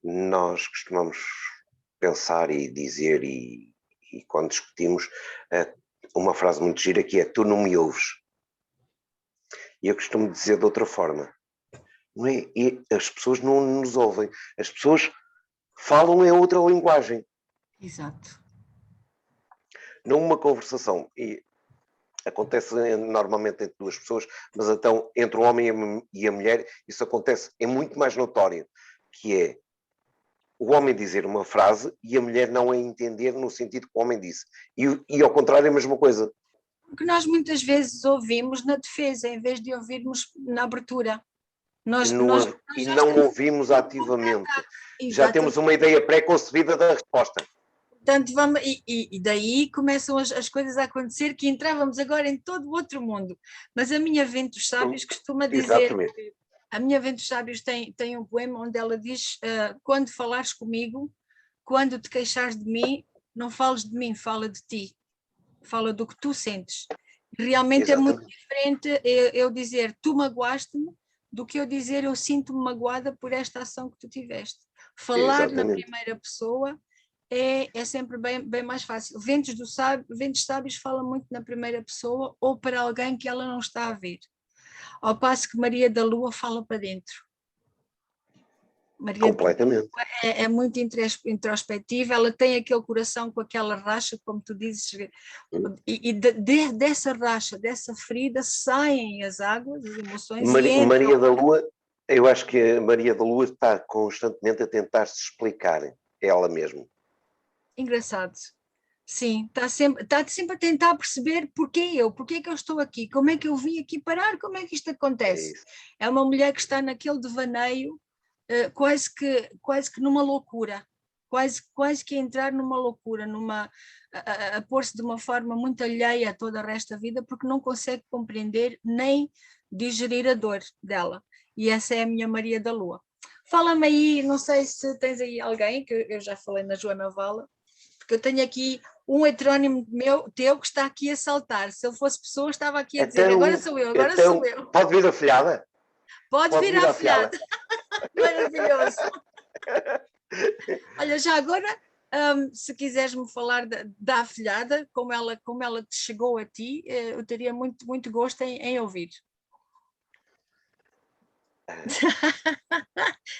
Speaker 2: nós costumamos pensar e dizer, e quando discutimos, uma frase muito gira que é: tu não me ouves. E eu costumo dizer de outra forma. Não é? E as pessoas não nos ouvem, as pessoas falam em outra linguagem.
Speaker 1: Exato.
Speaker 2: Numa conversação, e acontece normalmente entre duas pessoas, mas então entre o homem e a mulher isso acontece, é muito mais notório, que é o homem dizer uma frase e a mulher não a entender no sentido que o homem disse. E ao contrário é a mesma coisa.
Speaker 1: Porque nós muitas vezes ouvimos na defesa, em vez de ouvirmos na abertura. Nós
Speaker 2: não ouvimos ativamente. Já temos uma ideia pré-concebida da resposta.
Speaker 1: Portanto, e daí começam as coisas a acontecer, que entrávamos agora em todo o outro mundo. Mas a minha Ventos Sábios costuma dizer...
Speaker 2: Exatamente.
Speaker 1: A minha Ventos Sábios tem um poema onde ela diz, quando falares comigo, quando te queixares de mim, não fales de mim, fala de ti. Fala do que tu sentes. Realmente exatamente. É muito diferente eu dizer tu magoaste-me do que eu dizer eu sinto-me magoada por esta ação que tu tiveste. Falar exatamente. Na primeira pessoa é sempre bem mais fácil. Ventos Sábios fala muito na primeira pessoa ou para alguém que ela não está a ver. Ao passo que Maria da Lua fala para dentro. Maria
Speaker 2: completamente.
Speaker 1: É muito introspectiva, ela tem aquele coração com aquela racha, como tu dizes, e dessa racha, dessa ferida, saem as águas, as emoções.
Speaker 2: Maria da Lua, eu acho que a Maria da Lua está constantemente a tentar se explicar ela mesma.
Speaker 1: Engraçado. Sim, está sempre a tentar perceber porquê que eu estou aqui, como é que eu vim aqui parar, como é que isto acontece. É uma mulher que está naquele devaneio, quase que numa loucura, quase que entrar numa loucura, a pôr-se de uma forma muito alheia a toda a resto da vida, porque não consegue compreender nem digerir a dor dela. E essa é a minha Maria da Lua. Fala-me aí, não sei se tens aí alguém, que eu já falei na Joana Vala, porque eu tenho aqui um heterónimo teu que está aqui a saltar. Se ele fosse pessoa, estava aqui a dizer, agora sou eu.
Speaker 2: Pode vir a filhada?
Speaker 1: Pode vir a filhada. Maravilhoso. Olha, já agora, se quiseres-me falar da afilhada, como ela te chegou a ti, eu teria muito, muito gosto em ouvir.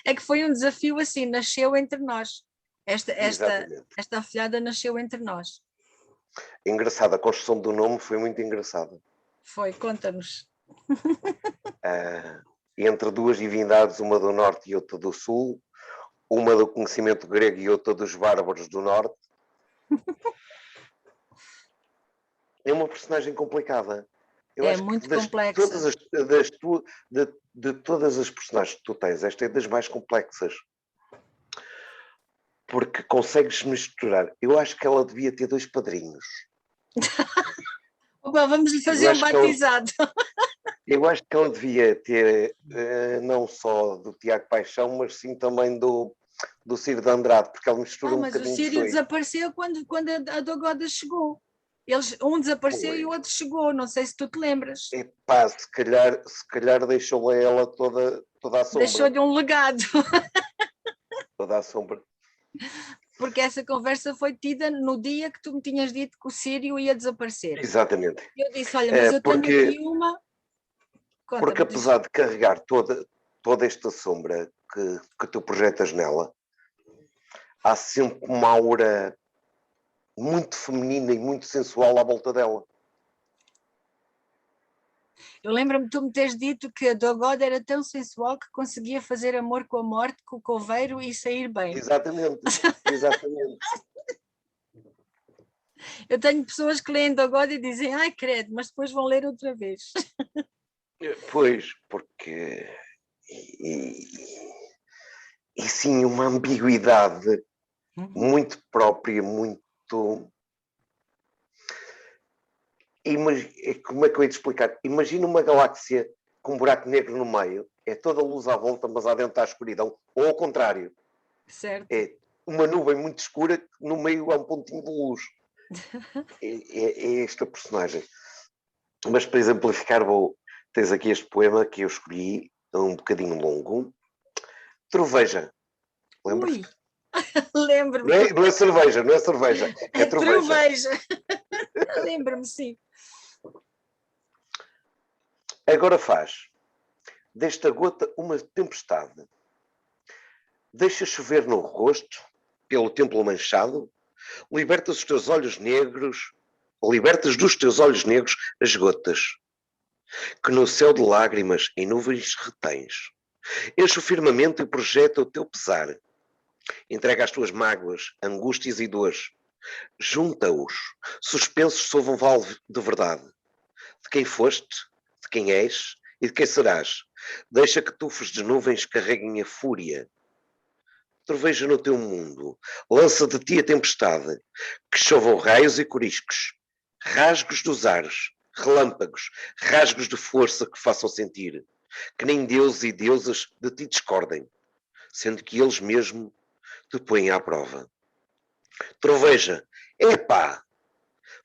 Speaker 1: É que foi um desafio assim, nasceu entre nós. Esta afilhada nasceu entre nós.
Speaker 2: Engraçado, a construção do nome foi muito engraçada.
Speaker 1: Foi, conta-nos.
Speaker 2: entre duas divindades, uma do norte e outra do sul, uma do conhecimento grego e outra dos bárbaros do norte. É uma personagem complicada. Eu acho
Speaker 1: muito
Speaker 2: que
Speaker 1: complexa.
Speaker 2: de todas as personagens que tu tens, esta é das mais complexas. Porque consegues misturar. Eu acho que ela devia ter 2 padrinhos.
Speaker 1: Opa, vamos lhe fazer um batizado.
Speaker 2: Eu acho que ela devia ter não só do Tiago Paixão, mas sim também do Ciro de Andrade, porque ele mistura um bocadinho.
Speaker 1: Mas o Sírio desapareceu quando a Dogoda chegou. Um desapareceu e o outro chegou, não sei se tu te lembras.
Speaker 2: Epá, se calhar deixou ela toda a sombra.
Speaker 1: Deixou-lhe um legado.
Speaker 2: Toda a sombra.
Speaker 1: Porque essa conversa foi tida no dia que tu me tinhas dito que o Sírio ia desaparecer.
Speaker 2: Exatamente.
Speaker 1: Eu disse, olha, mas eu tenho aqui uma...
Speaker 2: Porque apesar de carregar toda esta sombra que tu projetas nela, há sempre uma aura muito feminina e muito sensual à volta dela.
Speaker 1: Eu lembro-me de tu me teres dito que a Dogoda era tão sensual que conseguia fazer amor com a morte, com o coveiro e sair bem.
Speaker 2: Exatamente.
Speaker 1: Eu tenho pessoas que leem Dogoda e dizem, ai credo, mas depois vão ler outra vez.
Speaker 2: Pois, porque... E sim, uma ambiguidade muito própria, muito... Como é que eu ia te explicar? Imagina uma galáxia com um buraco negro no meio, é toda luz à volta, mas lá dentro está a escuridão, ou ao contrário.
Speaker 1: Certo.
Speaker 2: É uma nuvem muito escura que no meio há um pontinho de luz. É esta personagem. Mas para exemplificar, tens aqui este poema que eu escolhi, um bocadinho longo. Troveja. Lembras-te?
Speaker 1: Lembro-me.
Speaker 2: Não é cerveja, é troveja.
Speaker 1: Lembro-me, sim.
Speaker 2: Agora faz desta gota uma tempestade. Deixa chover no rosto, pelo templo manchado, libertas dos teus olhos negros as gotas, que no céu de lágrimas em nuvens retens. Enche o firmamento e projeta o teu pesar. Entrega as tuas mágoas, angústias e dores. Junta-os, suspensos sob um vale de verdade. De quem foste, de quem és e de quem serás. Deixa que tufos de nuvens carreguem a fúria. Troveja no teu mundo, lança de ti a tempestade, que chovam raios e coriscos, rasgos dos ares, relâmpagos, rasgos de força que façam sentir, que nem deuses e deusas de ti discordem, sendo que eles mesmo te põem à prova. Troveja, epá!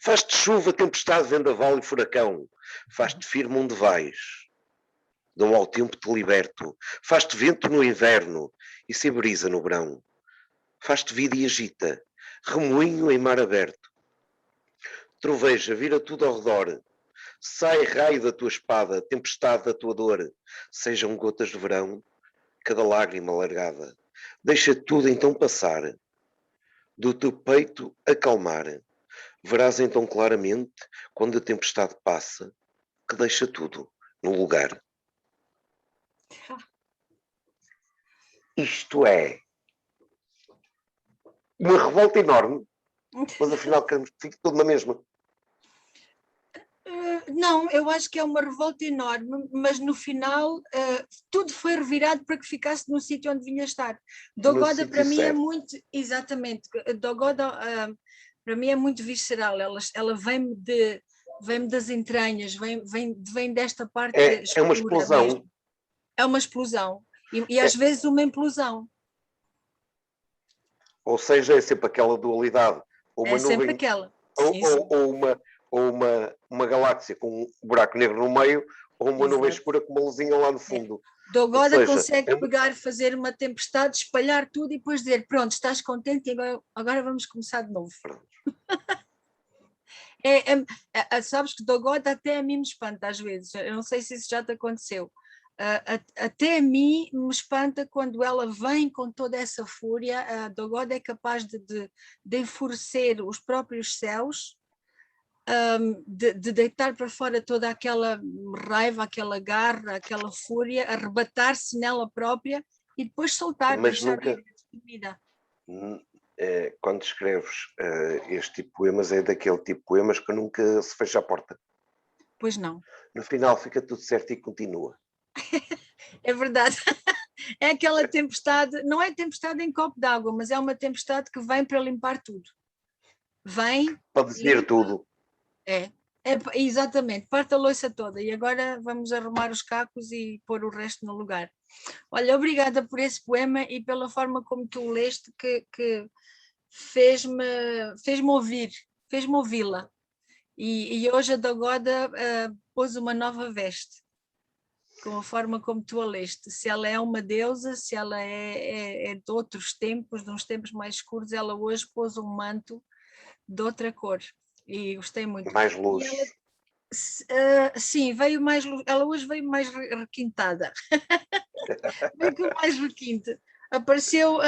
Speaker 2: Faz-te chuva, tempestade, vendaval e furacão, faz-te firme onde vais. Não ao tempo te liberto, faz-te vento no inverno e se brisa no verão. Faz-te vida e agita, remoinho em mar aberto. Troveja, vira tudo ao redor. Sai raio da tua espada, tempestade da tua dor. Sejam gotas de verão, cada lágrima largada. Deixa tudo então passar. Do teu peito acalmar. Verás então claramente, quando a tempestade passa, que deixa tudo no lugar. Isto é uma revolta enorme, mas afinal fica tudo na mesma.
Speaker 1: Não, eu acho que é uma revolta enorme, mas no final tudo foi revirado para que ficasse no sítio onde vinha estar. Dogoda para mim é muito, exatamente, Dogoda para mim é muito visceral, ela vem-me das entranhas, vem desta parte
Speaker 2: é uma explosão.
Speaker 1: Mesmo. É uma explosão e às vezes uma implosão.
Speaker 2: Ou seja, é sempre aquela dualidade. Ou uma
Speaker 1: sempre
Speaker 2: nuvem,
Speaker 1: aquela.
Speaker 2: ou uma galáxia com um buraco negro no meio, ou uma nuvem escura com uma luzinha lá no fundo.
Speaker 1: Dogoda consegue pegar, fazer uma tempestade, espalhar tudo e depois dizer, pronto, estás contente e agora vamos começar de novo. Sabes que Dogoda até a mim me espanta às vezes, eu não sei se isso já te aconteceu. Até a mim me espanta quando ela vem com toda essa fúria. A Dogoda é capaz de enfurecer os próprios céus de deitar para fora toda aquela raiva, aquela garra, aquela fúria, arrebatar-se nela própria e depois soltar,
Speaker 2: Mas
Speaker 1: deixar
Speaker 2: nunca,
Speaker 1: ir despedida.
Speaker 2: quando escreves este tipo de poemas, é daquele tipo de poemas que nunca se fecha a porta.
Speaker 1: Pois não.
Speaker 2: No final fica tudo certo e continua.
Speaker 1: É verdade. É aquela tempestade, não é tempestade em copo d'água, mas é uma tempestade que vem para limpar tudo. Vem,
Speaker 2: Para dizer
Speaker 1: limpa,
Speaker 2: tudo.
Speaker 1: é exatamente, parte a louça toda e agora vamos arrumar os cacos e pôr o resto no lugar. Olha, obrigada por esse poema e pela forma como tu o leste, que fez-me ouvi-la. E hoje a Dogoda pôs uma nova veste, com a forma como tu a leste. Se ela é uma deusa, se ela é de outros tempos, de uns tempos mais escuros, ela hoje pôs um manto de outra cor. E gostei muito.
Speaker 2: Mais luz.
Speaker 1: Sim, veio mais, ela hoje veio mais requintada. Veio com mais requinte. Apareceu,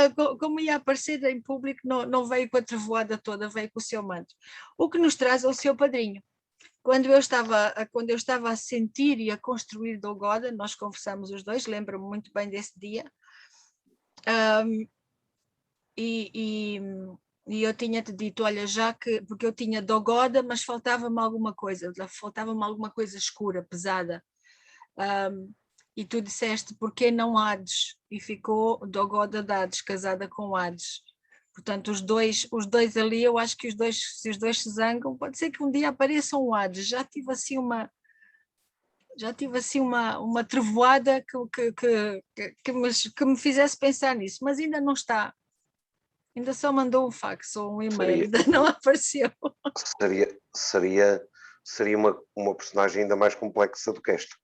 Speaker 1: como ia aparecer em público, não veio com a trevoada toda, veio com o seu manto. O que nos traz é o seu padrinho. Quando eu estava a sentir e a construir Dogoda, nós conversamos os dois, lembro-me muito bem desse dia, e eu tinha-te dito, olha, já que, porque eu tinha Dogoda, mas faltava-me alguma coisa escura, pesada, e tu disseste, porquê não Hades? E ficou Dogoda de Hades, casada com Hades. Portanto, os dois ali, eu acho que se os dois se zangam, pode ser que um dia apareçam o Hades. Já tive assim uma trevoada que me fizesse pensar nisso, mas ainda não está. Ainda só mandou um fax ou um e-mail, ainda não apareceu.
Speaker 2: Seria uma personagem ainda mais complexa do que esta.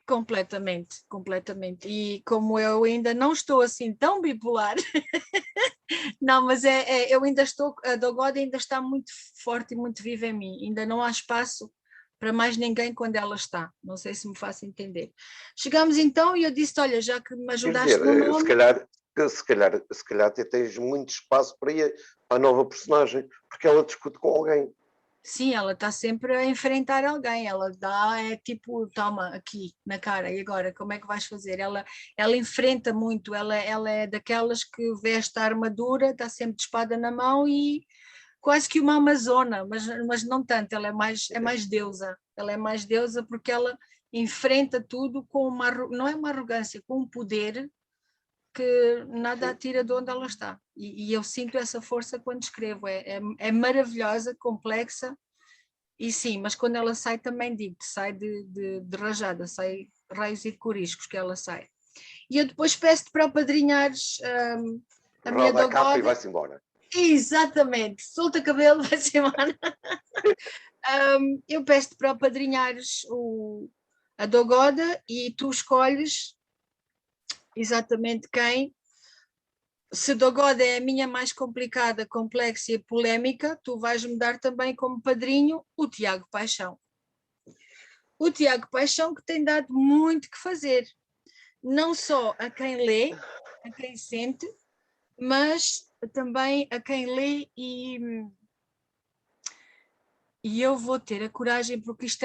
Speaker 1: Completamente. E como eu ainda não estou assim tão bipolar, não, mas eu ainda estou, a Dogoda ainda está muito forte e muito viva em mim, ainda não há espaço para mais ninguém quando ela está, não sei se me faço entender. Chegamos então e eu disse, olha, já que me ajudaste no nome...
Speaker 2: Se calhar até tens muito espaço para a nova personagem, porque ela discute com alguém.
Speaker 1: Sim, ela está sempre a enfrentar alguém, ela é tipo, toma aqui na cara, e agora como é que vais fazer? Ela enfrenta muito, ela é daquelas que veste a armadura, está sempre de espada na mão e quase que uma amazona, mas não tanto, ela é mais deusa, porque ela enfrenta tudo com não é uma arrogância, com um poder que nada a tira de onde ela está. E eu sinto essa força quando escrevo, é maravilhosa, complexa, e sim, mas quando ela sai também digo-te, sai de rajada, sai raios e coriscos que ela sai. E eu depois peço-te para apadrinhares a minha
Speaker 2: Roda a capa e
Speaker 1: Dogoda.
Speaker 2: vai-se embora.
Speaker 1: Exatamente, solta cabelo, vai-se embora. Eu peço-te para apadrinhares a Dogoda e tu escolhes exatamente quem. Se Dogoda é a minha mais complicada, complexa e polémica, tu vais-me dar também como padrinho o Tiago Paixão. O Tiago Paixão que tem dado muito que fazer, não só a quem lê, a quem sente, mas também a quem lê e eu vou ter a coragem, porque isto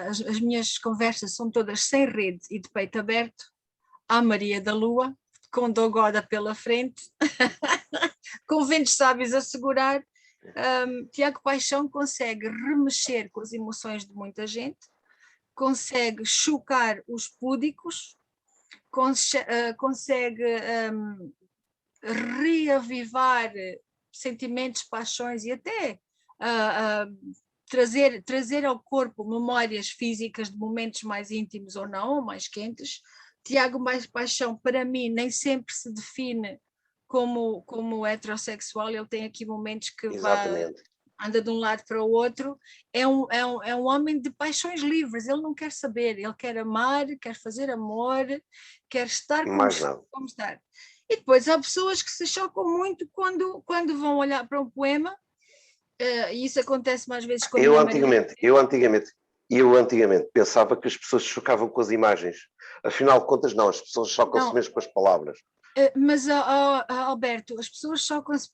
Speaker 1: as minhas conversas são todas sem rede e de peito aberto, à Maria da Lua, com Dogoda pela frente, com ventos sábios a segurar. Tiago Paixão consegue remexer com as emoções de muita gente, consegue chocar os púdicos, consegue reavivar sentimentos, paixões e até trazer ao corpo memórias físicas de momentos mais íntimos ou não, ou mais quentes. Tiago Paixão, para mim, nem sempre se define como heterossexual, ele tem aqui momentos que anda de um lado para o outro, é um homem de paixões livres, ele não quer saber, ele quer amar, quer fazer amor, quer estar como estar. E depois há pessoas que se chocam muito quando vão olhar para um poema, e isso acontece mais vezes com a minha
Speaker 2: Maria. Eu antigamente pensava que as pessoas se chocavam com as imagens. Afinal de contas, não, as pessoas chocam-se mesmo com as palavras.
Speaker 1: Mas, Alberto, as pessoas chocam-se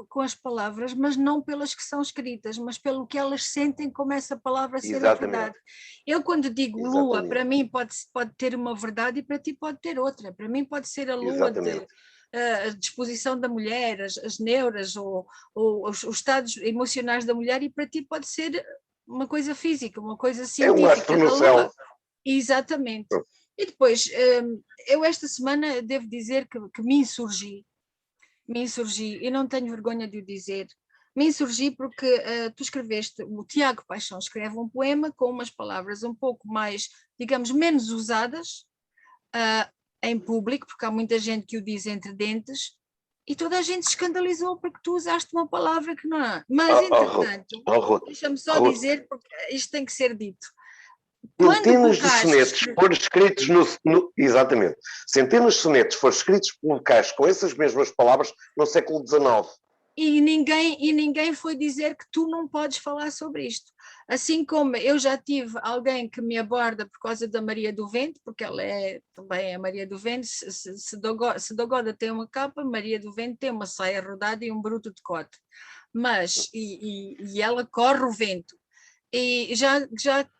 Speaker 1: com as palavras, mas não pelas que são escritas, mas pelo que elas sentem como essa palavra ser a verdade. Eu, quando digo lua, para mim pode ter uma verdade e para ti pode ter outra. Para mim pode ser a lua a disposição da mulher, as neuras ou os estados emocionais da mulher, e para ti pode ser uma coisa física, uma coisa científica.
Speaker 2: É um astro no céu.
Speaker 1: Exatamente. E depois, eu esta semana devo dizer que me insurgi, e não tenho vergonha de o dizer, me insurgi porque tu escreveste, o Tiago Paixão escreve um poema com umas palavras um pouco mais, digamos, menos usadas em público, porque há muita gente que o diz entre dentes, e toda a gente se escandalizou porque tu usaste uma palavra que não é. Mas, entretanto, deixa-me só dizer, porque isto tem que ser dito.
Speaker 2: Centenas de sonetos foram escritos exatamente. Centenas de sonetos foram escritos por Boccaccio com essas mesmas palavras no século XIX.
Speaker 1: E ninguém foi dizer que tu não podes falar sobre isto. Assim como eu já tive alguém que me aborda por causa da Maria do Vento, porque ela também é Maria do Vento, se Dogoda tem uma capa, Maria do Vento tem uma saia rodada e um bruto de cote. Mas, e ela corre o vento. E já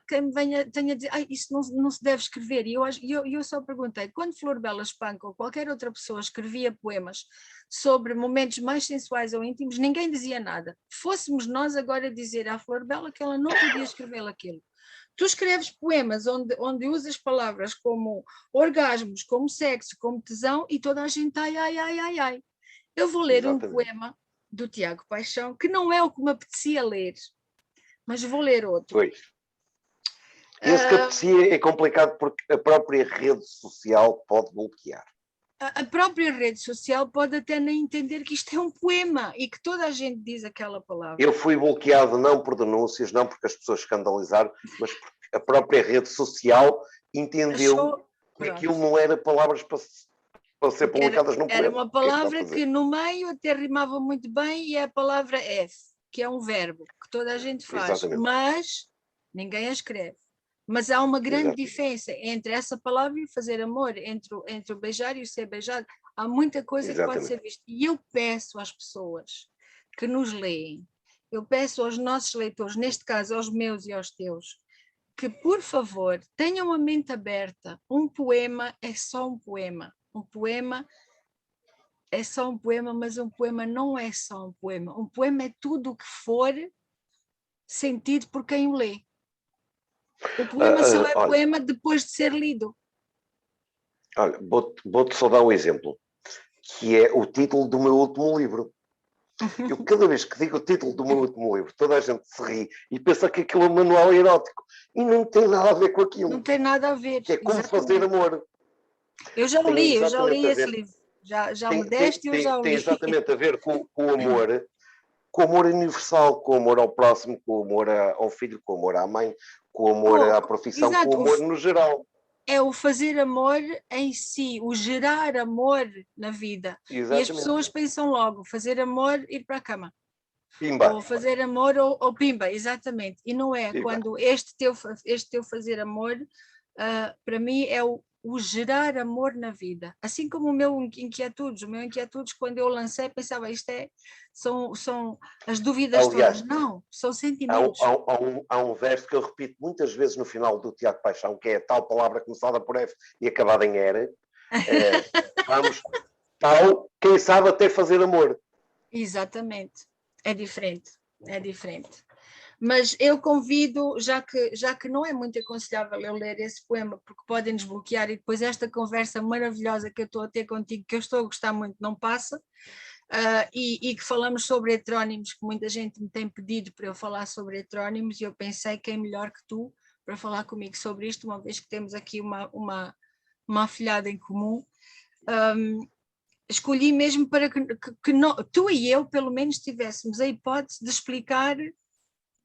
Speaker 1: quem me tenha a dizer, isso não se deve escrever. E eu só perguntei, quando Flor Bela Espanca ou qualquer outra pessoa escrevia poemas sobre momentos mais sensuais ou íntimos, ninguém dizia nada. Fôssemos nós agora dizer à Flor Bela que ela não podia escrever aquilo. Tu escreves poemas onde usas palavras como orgasmos, como sexo, como tesão, e toda a gente ai. Eu vou ler um poema do Tiago Paixão, que não é o que me apetecia ler, mas vou ler outro.
Speaker 2: Pois. Esse que apetecia é complicado porque a própria rede social pode bloquear.
Speaker 1: A própria rede social pode até nem entender que isto é um poema e que toda a gente diz aquela palavra.
Speaker 2: Eu fui bloqueado não por denúncias, não porque as pessoas escandalizaram, mas porque a própria rede social entendeu que aquilo não era palavras para ser publicadas num poema.
Speaker 1: Era uma palavra que no meio até rimava muito bem, e é a palavra F, que é um verbo que toda a gente faz, mas ninguém a escreve. Mas há uma grande diferença entre essa palavra e fazer amor, entre o beijar e o ser beijado. Há muita coisa que pode ser vista. E eu peço às pessoas que nos leem, eu peço aos nossos leitores, neste caso aos meus e aos teus, que, por favor, tenham a mente aberta. Um poema é só um poema. Um poema é só um poema, mas um poema não é só um poema. Um poema é tudo o que for sentido por quem o lê. O poema só é poema depois de ser lido.
Speaker 2: Olha, vou-te só dar um exemplo, que é o título do meu último livro. Eu, cada vez que digo o título do meu último livro, toda a gente se ri e pensa que aquilo é um manual erótico. E não tem nada a ver com aquilo.
Speaker 1: Não tem nada a ver.
Speaker 2: Que é como fazer amor.
Speaker 1: Eu já li esse livro. Já me deste e eu já o li.
Speaker 2: Tem exatamente a ver com o amor, com o amor universal, com o amor ao próximo, com o amor ao filho, com o amor à mãe, com o amor à profissão, com o amor no geral.
Speaker 1: É o fazer amor em si, o gerar amor na vida. Exatamente. E as pessoas pensam logo, fazer amor, ir para a cama.
Speaker 2: Pimba.
Speaker 1: Ou fazer amor ou pimba, exatamente. E não é. Pimba. Quando este teu fazer amor, para mim, é o gerar amor na vida. Assim como o meu inquietudes, quando eu lancei, pensava, são as dúvidas todas. Não, são sentimentos.
Speaker 2: Há um verso que eu repito muitas vezes no final do Tiago Paixão, que é a tal palavra começada por F e acabada em era. Quem sabe até fazer amor.
Speaker 1: Exatamente. É diferente. Mas eu convido, já que não é muito aconselhável eu ler esse poema, porque podem desbloquear, e depois esta conversa maravilhosa que eu estou a ter contigo, que eu estou a gostar muito, não passa, e que falamos sobre heterónimos, que muita gente me tem pedido para eu falar sobre heterónimos, e eu pensei que é melhor que tu para falar comigo sobre isto, uma vez que temos aqui uma afilhada em comum. Escolhi mesmo para que tu e eu, pelo menos, tivéssemos a hipótese de explicar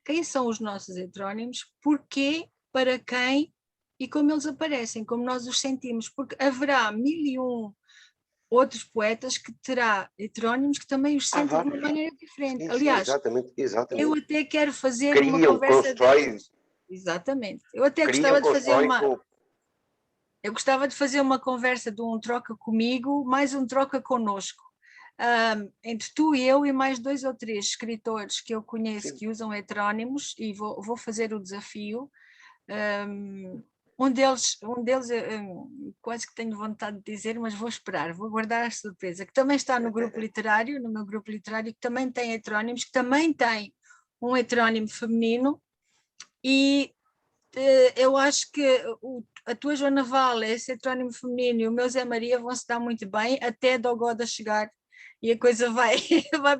Speaker 1: quem são os nossos heterónimos, porquê, para quem e como eles aparecem, como nós os sentimos, porque haverá 1001 outros poetas que terá heterónimos que também os sentem de uma maneira diferente. Sim, aliás,
Speaker 2: exatamente.
Speaker 1: Eu até quero fazer uma conversa... Exatamente. Eu até gostava de fazer uma... Eu gostava de fazer uma conversa de um troca comigo, mais um troca connosco. Entre tu e eu e mais 2 ou 3 escritores que eu conheço que usam heterónimos, e vou fazer o desafio. Um deles quase que tenho vontade de dizer, mas vou esperar, vou guardar a surpresa, que também está no grupo literário, no meu grupo literário, que também tem heterónimos, que também tem um heterónimo feminino, e eu acho que a tua Joana Val, esse heterónimo feminino, e o meu Zé Maria vão se dar muito bem, até Dogoda chegar, e a coisa vai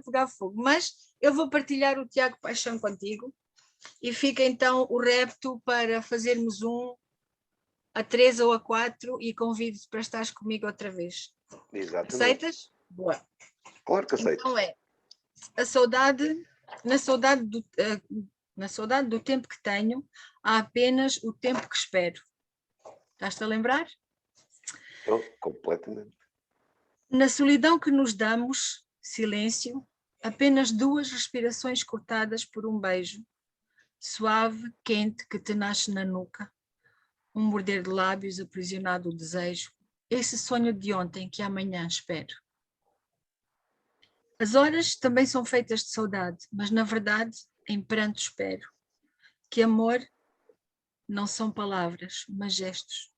Speaker 1: pegar fogo. Mas eu vou partilhar o Tiago Paixão contigo, e fica então o repto para fazermos a 3 ou a 4, e convido-te para estares comigo outra vez.
Speaker 2: Exatamente.
Speaker 1: Aceitas? Boa.
Speaker 2: Claro que aceito.
Speaker 1: Então a saudade, na saudade do tempo que tenho, há apenas o tempo que espero. Estás-te a lembrar?
Speaker 2: Estou completamente.
Speaker 1: Na solidão que nos damos, silêncio, apenas 2 respirações cortadas por um beijo, suave, quente, que te nasce na nuca, um morder de lábios aprisionado o desejo, esse sonho de ontem que amanhã espero. As horas também são feitas de saudade, mas na verdade em pranto espero que amor não são palavras, mas gestos,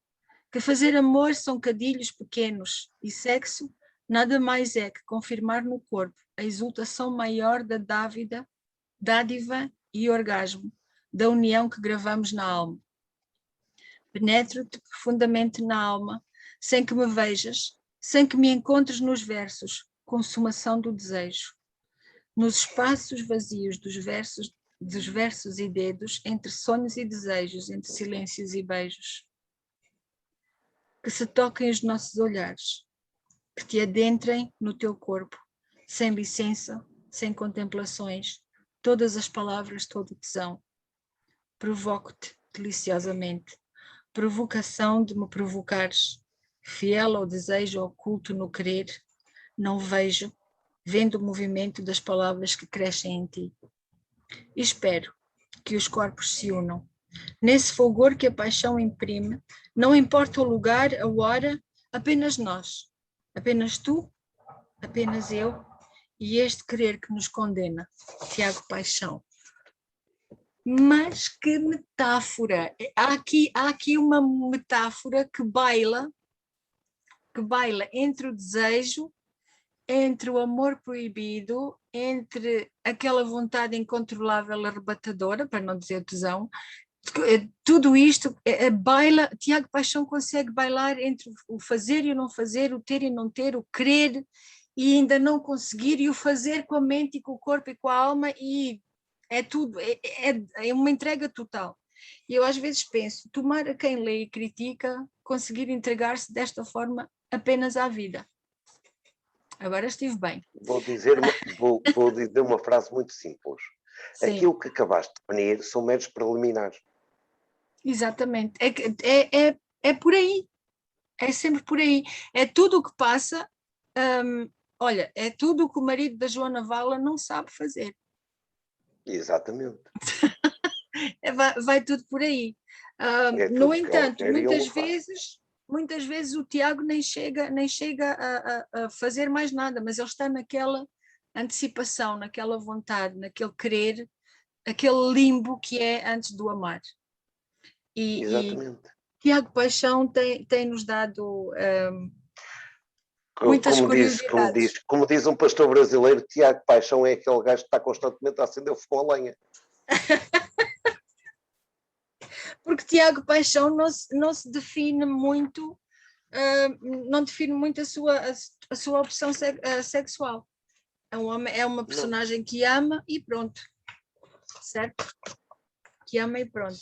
Speaker 1: que fazer amor são cadilhos pequenos, e sexo nada mais é que confirmar no corpo a exultação maior da dádiva e orgasmo, da união que gravamos na alma. Penetro-te profundamente na alma, sem que me vejas, sem que me encontres nos versos, consumação do desejo. Nos espaços vazios dos versos e dedos, entre sonhos e desejos, entre silêncios e beijos. Que se toquem os nossos olhares, que te adentrem no teu corpo, sem licença, sem contemplações, todas as palavras, todo o tesão. Provoco-te deliciosamente, provocação de me provocares, fiel ao desejo oculto no querer, não vejo, vendo o movimento das palavras que crescem em ti. E espero que os corpos se unam, nesse fulgor que a paixão imprime, não importa o lugar, a hora, apenas nós, apenas tu, apenas eu, e este querer que nos condena. Tiago Paixão. Mas que metáfora! Há aqui uma metáfora que baila entre o desejo, entre o amor proibido, entre aquela vontade incontrolável, arrebatadora, para não dizer tesão. Tudo isto baila. Tiago Paixão consegue bailar entre o fazer e o não fazer, o ter e não ter, o querer e ainda não conseguir, e o fazer com a mente e com o corpo e com a alma, e é tudo, é uma entrega total. E eu às vezes penso, tomara quem lê e critica conseguir entregar-se desta forma apenas à vida. Agora estive bem.
Speaker 2: Vou dizer uma frase muito simples. Sim. Aquilo que acabaste de definir são meros preliminares.
Speaker 1: Exatamente. É por aí. É sempre por aí. É tudo o que passa. Olha, é tudo o que o marido da Joana Vala não sabe fazer.
Speaker 2: Exatamente.
Speaker 1: Vai tudo por aí. No entanto, muitas vezes o Tiago nem chega a fazer mais nada, mas ele está naquela antecipação, naquela vontade, naquele querer, aquele limbo que é antes do amar.
Speaker 2: Exatamente.
Speaker 1: E Tiago Paixão tem-nos dado muitas curiosidades.
Speaker 2: Como diz um pastor brasileiro, Tiago Paixão é aquele gajo que está constantemente a acender o fogão a lenha.
Speaker 1: Porque Tiago Paixão não se define muito, não define muito a sua opção sexual. É um homem, é uma personagem que ama e pronto. Certo? Que ama e pronto.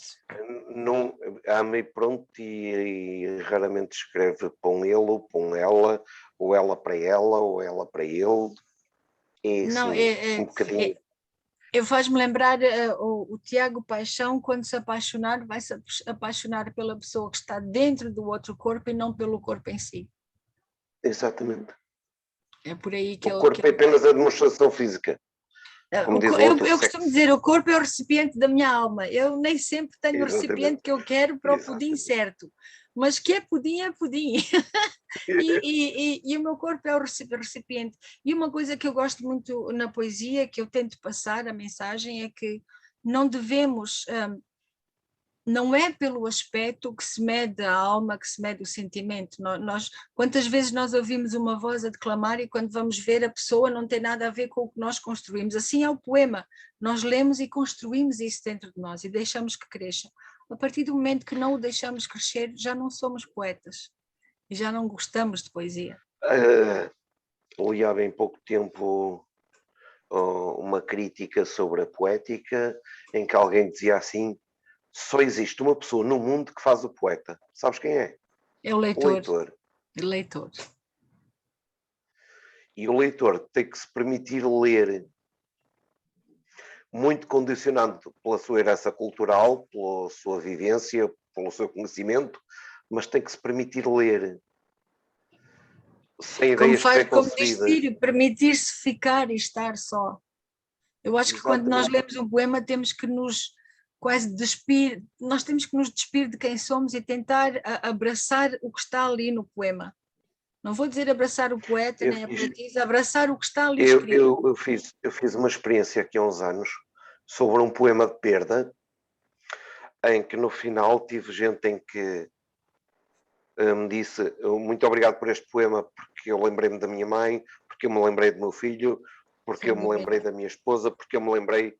Speaker 2: Não, ama e pronto, e raramente escreve com ele ou com ela, ou ela para ela, ou ela para ele. É,
Speaker 1: não,
Speaker 2: assim, um bocadinho.
Speaker 1: Eu faz-me lembrar o Tiago Paixão, quando se apaixonar, vai se apaixonar pela pessoa que está dentro do outro corpo e não pelo corpo em si.
Speaker 2: Exatamente.
Speaker 1: É por aí que
Speaker 2: o corpo é apenas a demonstração física. Como diz o outro,
Speaker 1: Eu costumo dizer, o corpo é o recipiente da minha alma. Eu nem sempre tenho o recipiente que eu quero para o pudim certo, mas que é pudim, é pudim. E o meu corpo é o recipiente. E uma coisa que eu gosto muito na poesia, que eu tento passar a mensagem, é que não devemos, não é pelo aspecto que se mede a alma, que se mede o sentimento. Quantas vezes nós ouvimos uma voz a declamar e quando vamos ver a pessoa não tem nada a ver com o que nós construímos. Assim é o poema. Nós lemos e construímos isso dentro de nós e deixamos que cresça. A partir do momento que não o deixamos crescer, já não somos poetas e já não gostamos de poesia.
Speaker 2: Li há bem pouco tempo uma crítica sobre a poética em que alguém dizia assim: só existe uma pessoa no mundo que faz o poeta. Sabes quem é?
Speaker 1: É o leitor. O leitor.
Speaker 2: E o leitor tem que se permitir ler, muito condicionado pela sua herança cultural, pela sua vivência, pelo seu conhecimento, mas tem que se permitir ler. Sem ideias preconcebidas.
Speaker 1: Como diz, permitir-se ficar e estar só. Eu acho que quando nós lemos um poema temos que nos quase despir, nós temos que nos despir de quem somos e tentar abraçar o que está ali no poema. Não vou dizer abraçar o poeta, nem a poetisa, abraçar o que está ali escrito.
Speaker 2: Eu fiz uma experiência aqui há uns anos sobre um poema de perda, em que no final tive gente em que me disse muito obrigado por este poema, porque eu lembrei-me da minha mãe, porque eu me lembrei do meu filho, porque eu me lembrei da minha esposa, porque eu me lembrei,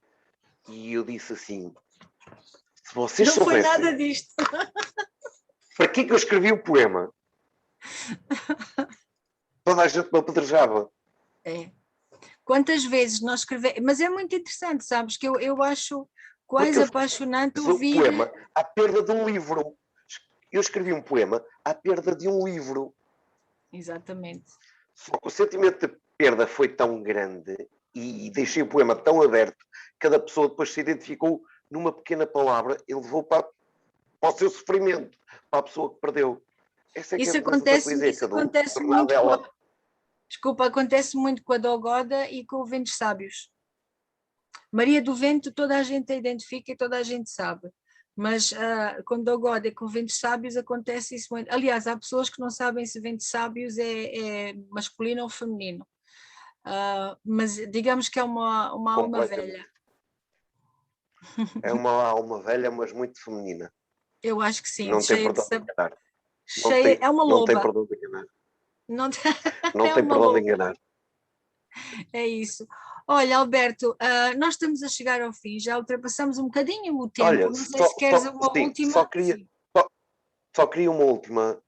Speaker 2: e eu disse assim: se vocês
Speaker 1: não
Speaker 2: soubessem,
Speaker 1: foi nada disto.
Speaker 2: Para que eu escrevi o poema? Toda a gente me apedrejava.
Speaker 1: É. Quantas vezes nós escrevemos, mas é muito interessante, sabes, que eu acho quase apaixonante ouvir...
Speaker 2: O poema à perda de um livro. Eu escrevi um poema à perda de um livro.
Speaker 1: Exatamente.
Speaker 2: Só que o sentimento de perda foi tão grande e deixei o poema tão aberto que cada pessoa depois se identificou numa pequena palavra e levou para o seu sofrimento, para a pessoa que perdeu. Essa é que
Speaker 1: isso
Speaker 2: é a beleza da poesia,
Speaker 1: isso acontece muito Desculpa, acontece muito com a Dogoda e com o Ventos Sábios. Maria do Vento toda a gente a identifica e toda a gente sabe, mas com Dogoda e com Ventos Sábios acontece isso muito. Aliás, há pessoas que não sabem se Ventos Sábios é masculino ou feminino, mas digamos que é uma alma velha.
Speaker 2: É uma alma velha, mas muito feminina.
Speaker 1: Eu acho que sim.
Speaker 2: Não tem perdão de enganar.
Speaker 1: É uma loba.
Speaker 2: Não tem perdão de enganar.
Speaker 1: Não
Speaker 2: tem perdão de enganar.
Speaker 1: É isso. Olha, Alberto, nós estamos a chegar ao fim, já ultrapassamos um bocadinho o tempo.
Speaker 2: Olha,
Speaker 1: não sei se queres uma última.
Speaker 2: Só queria uma última,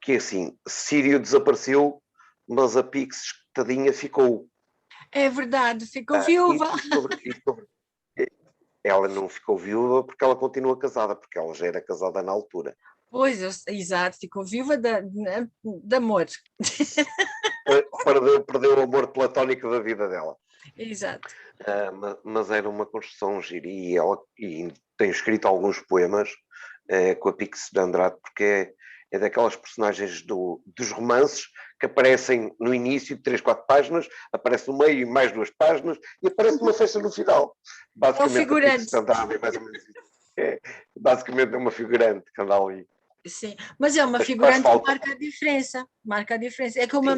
Speaker 2: que é assim: Sírio desapareceu, mas a Pix, tadinha, ficou.
Speaker 1: É verdade, ficou viúva.
Speaker 2: Ela não ficou viúva porque ela continua casada, porque ela já era casada na altura.
Speaker 1: Pois, exato, ficou viúva de amor.
Speaker 2: Perdeu o amor platónico da vida dela.
Speaker 1: Exato.
Speaker 2: Mas era uma construção gira e ela tem escrito alguns poemas com a Pix de Andrade, porque é daquelas personagens dos romances que aparecem no início de 3, 4 páginas, aparece no meio mais 2 páginas e aparece uma festa no final. Basicamente,
Speaker 1: é um figurante.
Speaker 2: A Pix de Andrade é mais ou menos isso. Basicamente é uma figurante que anda ali.
Speaker 1: Sim, mas é uma figurante que marca a diferença. Marca a diferença. É como a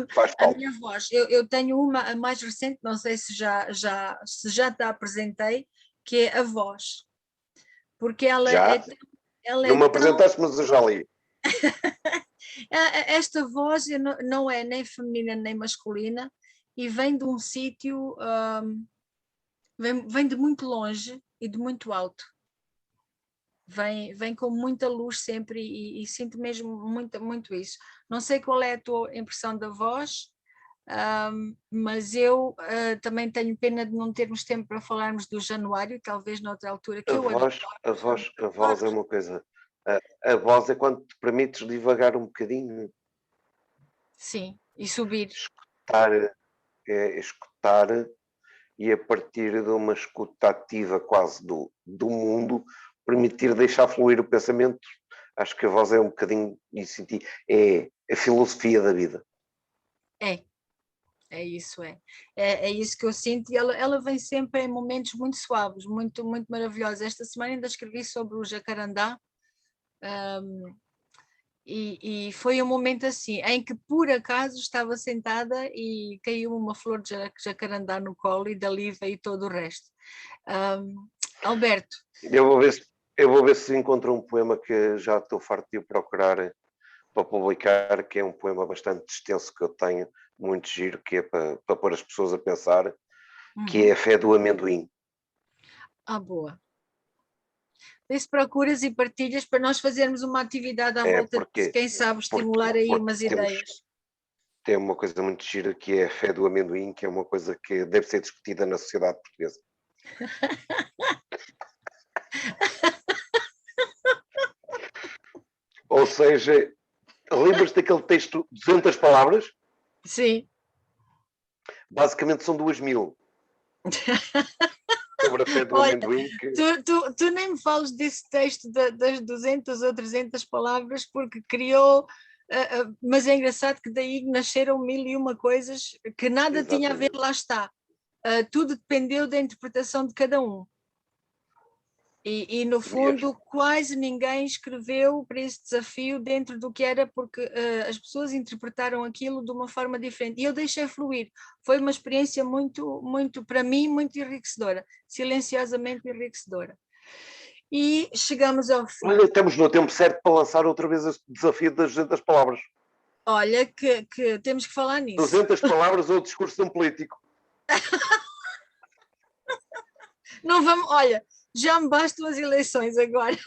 Speaker 1: minha voz. Eu tenho uma, a mais recente, não sei se já te apresentei, que é a voz. Porque ela
Speaker 2: não me apresentaste, mas eu já li.
Speaker 1: Esta voz não é nem feminina nem masculina e vem de um sítio, vem de muito longe e de muito alto. Vem com muita luz sempre e sinto mesmo muito isso. Não sei qual é a tua impressão da voz, mas eu também tenho pena de não termos tempo para falarmos do Januário, talvez noutra altura. Que
Speaker 2: a voz é uma coisa. A voz é quando te permites divagar um bocadinho.
Speaker 1: Sim, e subir.
Speaker 2: Escutar e a partir de uma escuta ativa quase do mundo, permitir deixar fluir o pensamento. Acho que a voz é um bocadinho, é a filosofia da vida.
Speaker 1: É É isso, é isso que eu sinto, e ela vem sempre em momentos muito suaves, muito, muito maravilhosos. Esta semana ainda escrevi sobre o jacarandá, e foi um momento assim, em que por acaso estava sentada e caiu uma flor de jacarandá no colo e dali veio todo o resto. Alberto.
Speaker 2: Eu vou ver se encontro um poema que já estou farto de o procurar para publicar, que é um poema bastante extenso que eu tenho, muito giro, que é para pôr as pessoas a pensar, que é A Fé do Amendoim.
Speaker 1: Boa. Vê se procuras e partilhas para nós fazermos uma atividade à volta disso, quem sabe estimular aí umas ideias.
Speaker 2: Tem uma coisa muito gira que é a fé do amendoim, que é uma coisa que deve ser discutida na sociedade portuguesa. Ou seja, lembras-te daquele texto 200 palavras?
Speaker 1: Sim.
Speaker 2: Basicamente são 2000. Sobre a fé do amendoim. Que...
Speaker 1: Tu nem me fales desse texto das 200 ou 300 palavras, porque criou... mas é engraçado que daí nasceram 1001 coisas que nada tinha a ver, lá está. Tudo dependeu da interpretação de cada um. E no fundo, quase ninguém escreveu para esse desafio dentro do que era, porque as pessoas interpretaram aquilo de uma forma diferente. E eu deixei fluir. Foi uma experiência muito, muito, para mim, muito enriquecedora, silenciosamente enriquecedora. E chegamos ao fim.
Speaker 2: Olha, estamos no tempo certo para lançar outra vez o desafio das 200 palavras.
Speaker 1: Olha, que temos que falar nisso.
Speaker 2: 200 palavras ou discurso de um político.
Speaker 1: Não vamos, olha, já me bastam as eleições agora.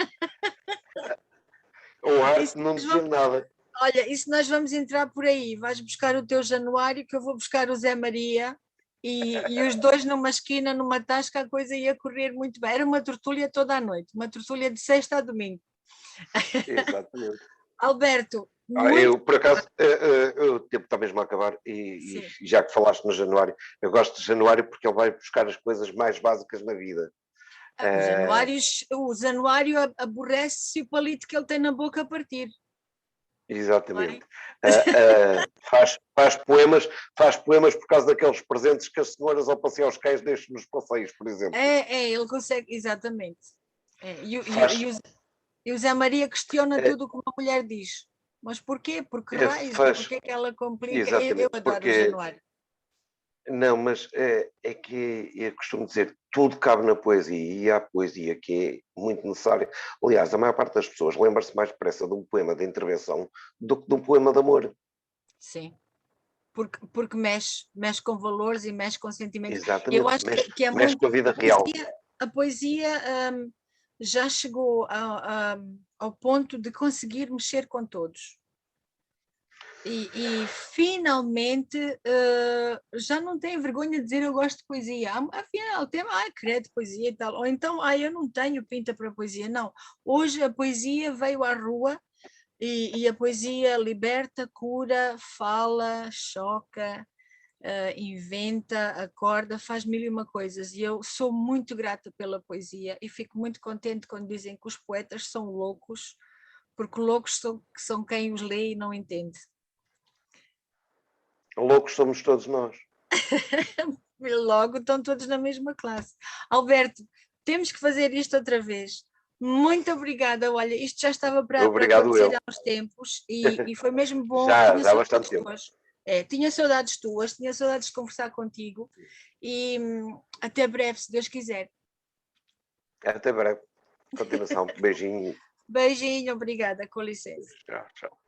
Speaker 2: Ou arte, não dizendo nada.
Speaker 1: Olha, e se nós vamos entrar por aí, vais buscar o teu Januário, que eu vou buscar o Zé Maria, e os dois numa esquina, numa tasca, a coisa ia correr muito bem. Era uma tertúlia toda a noite, uma tertúlia de sexta a domingo.
Speaker 2: Exatamente.
Speaker 1: Alberto,
Speaker 2: eu, por acaso, o tempo está mesmo a acabar, e já que falaste no Januário, eu gosto de Januário porque ele vai buscar as coisas mais básicas na vida.
Speaker 1: O Januário aborrece-se o palito que ele tem na boca a partir.
Speaker 2: Exatamente. Faz poemas por causa daqueles presentes que as senhoras ao passear os cães deixam nos passeios, por exemplo.
Speaker 1: Ele consegue, exatamente. E o Zé Maria questiona tudo o que uma mulher diz. Mas porquê? Porque raios, porquê que ela complica? Eu adoro o Januário.
Speaker 2: Não, mas é que eu costumo dizer, tudo cabe na poesia, e há poesia que é muito necessária. Aliás, a maior parte das pessoas lembra-se mais depressa de um poema de intervenção do que de um poema de amor.
Speaker 1: Sim, porque mexe com valores e mexe com sentimentos.
Speaker 2: Exatamente,
Speaker 1: eu acho que é
Speaker 2: mexe
Speaker 1: muito,
Speaker 2: com a vida real.
Speaker 1: A poesia já chegou ao ponto de conseguir mexer com todos. E finalmente já não tenho vergonha de dizer eu gosto de poesia. Afinal, tem credo poesia e tal. Ou então, eu não tenho pinta para poesia. Não. Hoje a poesia veio à rua e a poesia liberta, cura, fala, choca, inventa, acorda, faz 1001 coisas. E eu sou muito grata pela poesia e fico muito contente quando dizem que os poetas são loucos, porque loucos são quem os lê e não entende.
Speaker 2: Loucos somos todos nós.
Speaker 1: Logo estão todos na mesma classe. Alberto, temos que fazer isto outra vez. Muito obrigada. Olha, isto já estava para acontecer há uns tempos e foi mesmo bom.
Speaker 2: já há bastante tempo.
Speaker 1: Tinha saudades tuas, tinha saudades de conversar contigo e até breve, se Deus quiser.
Speaker 2: Até breve. Continuação. Beijinho.
Speaker 1: Beijinho, obrigada. Com licença.
Speaker 2: Tchau, tchau.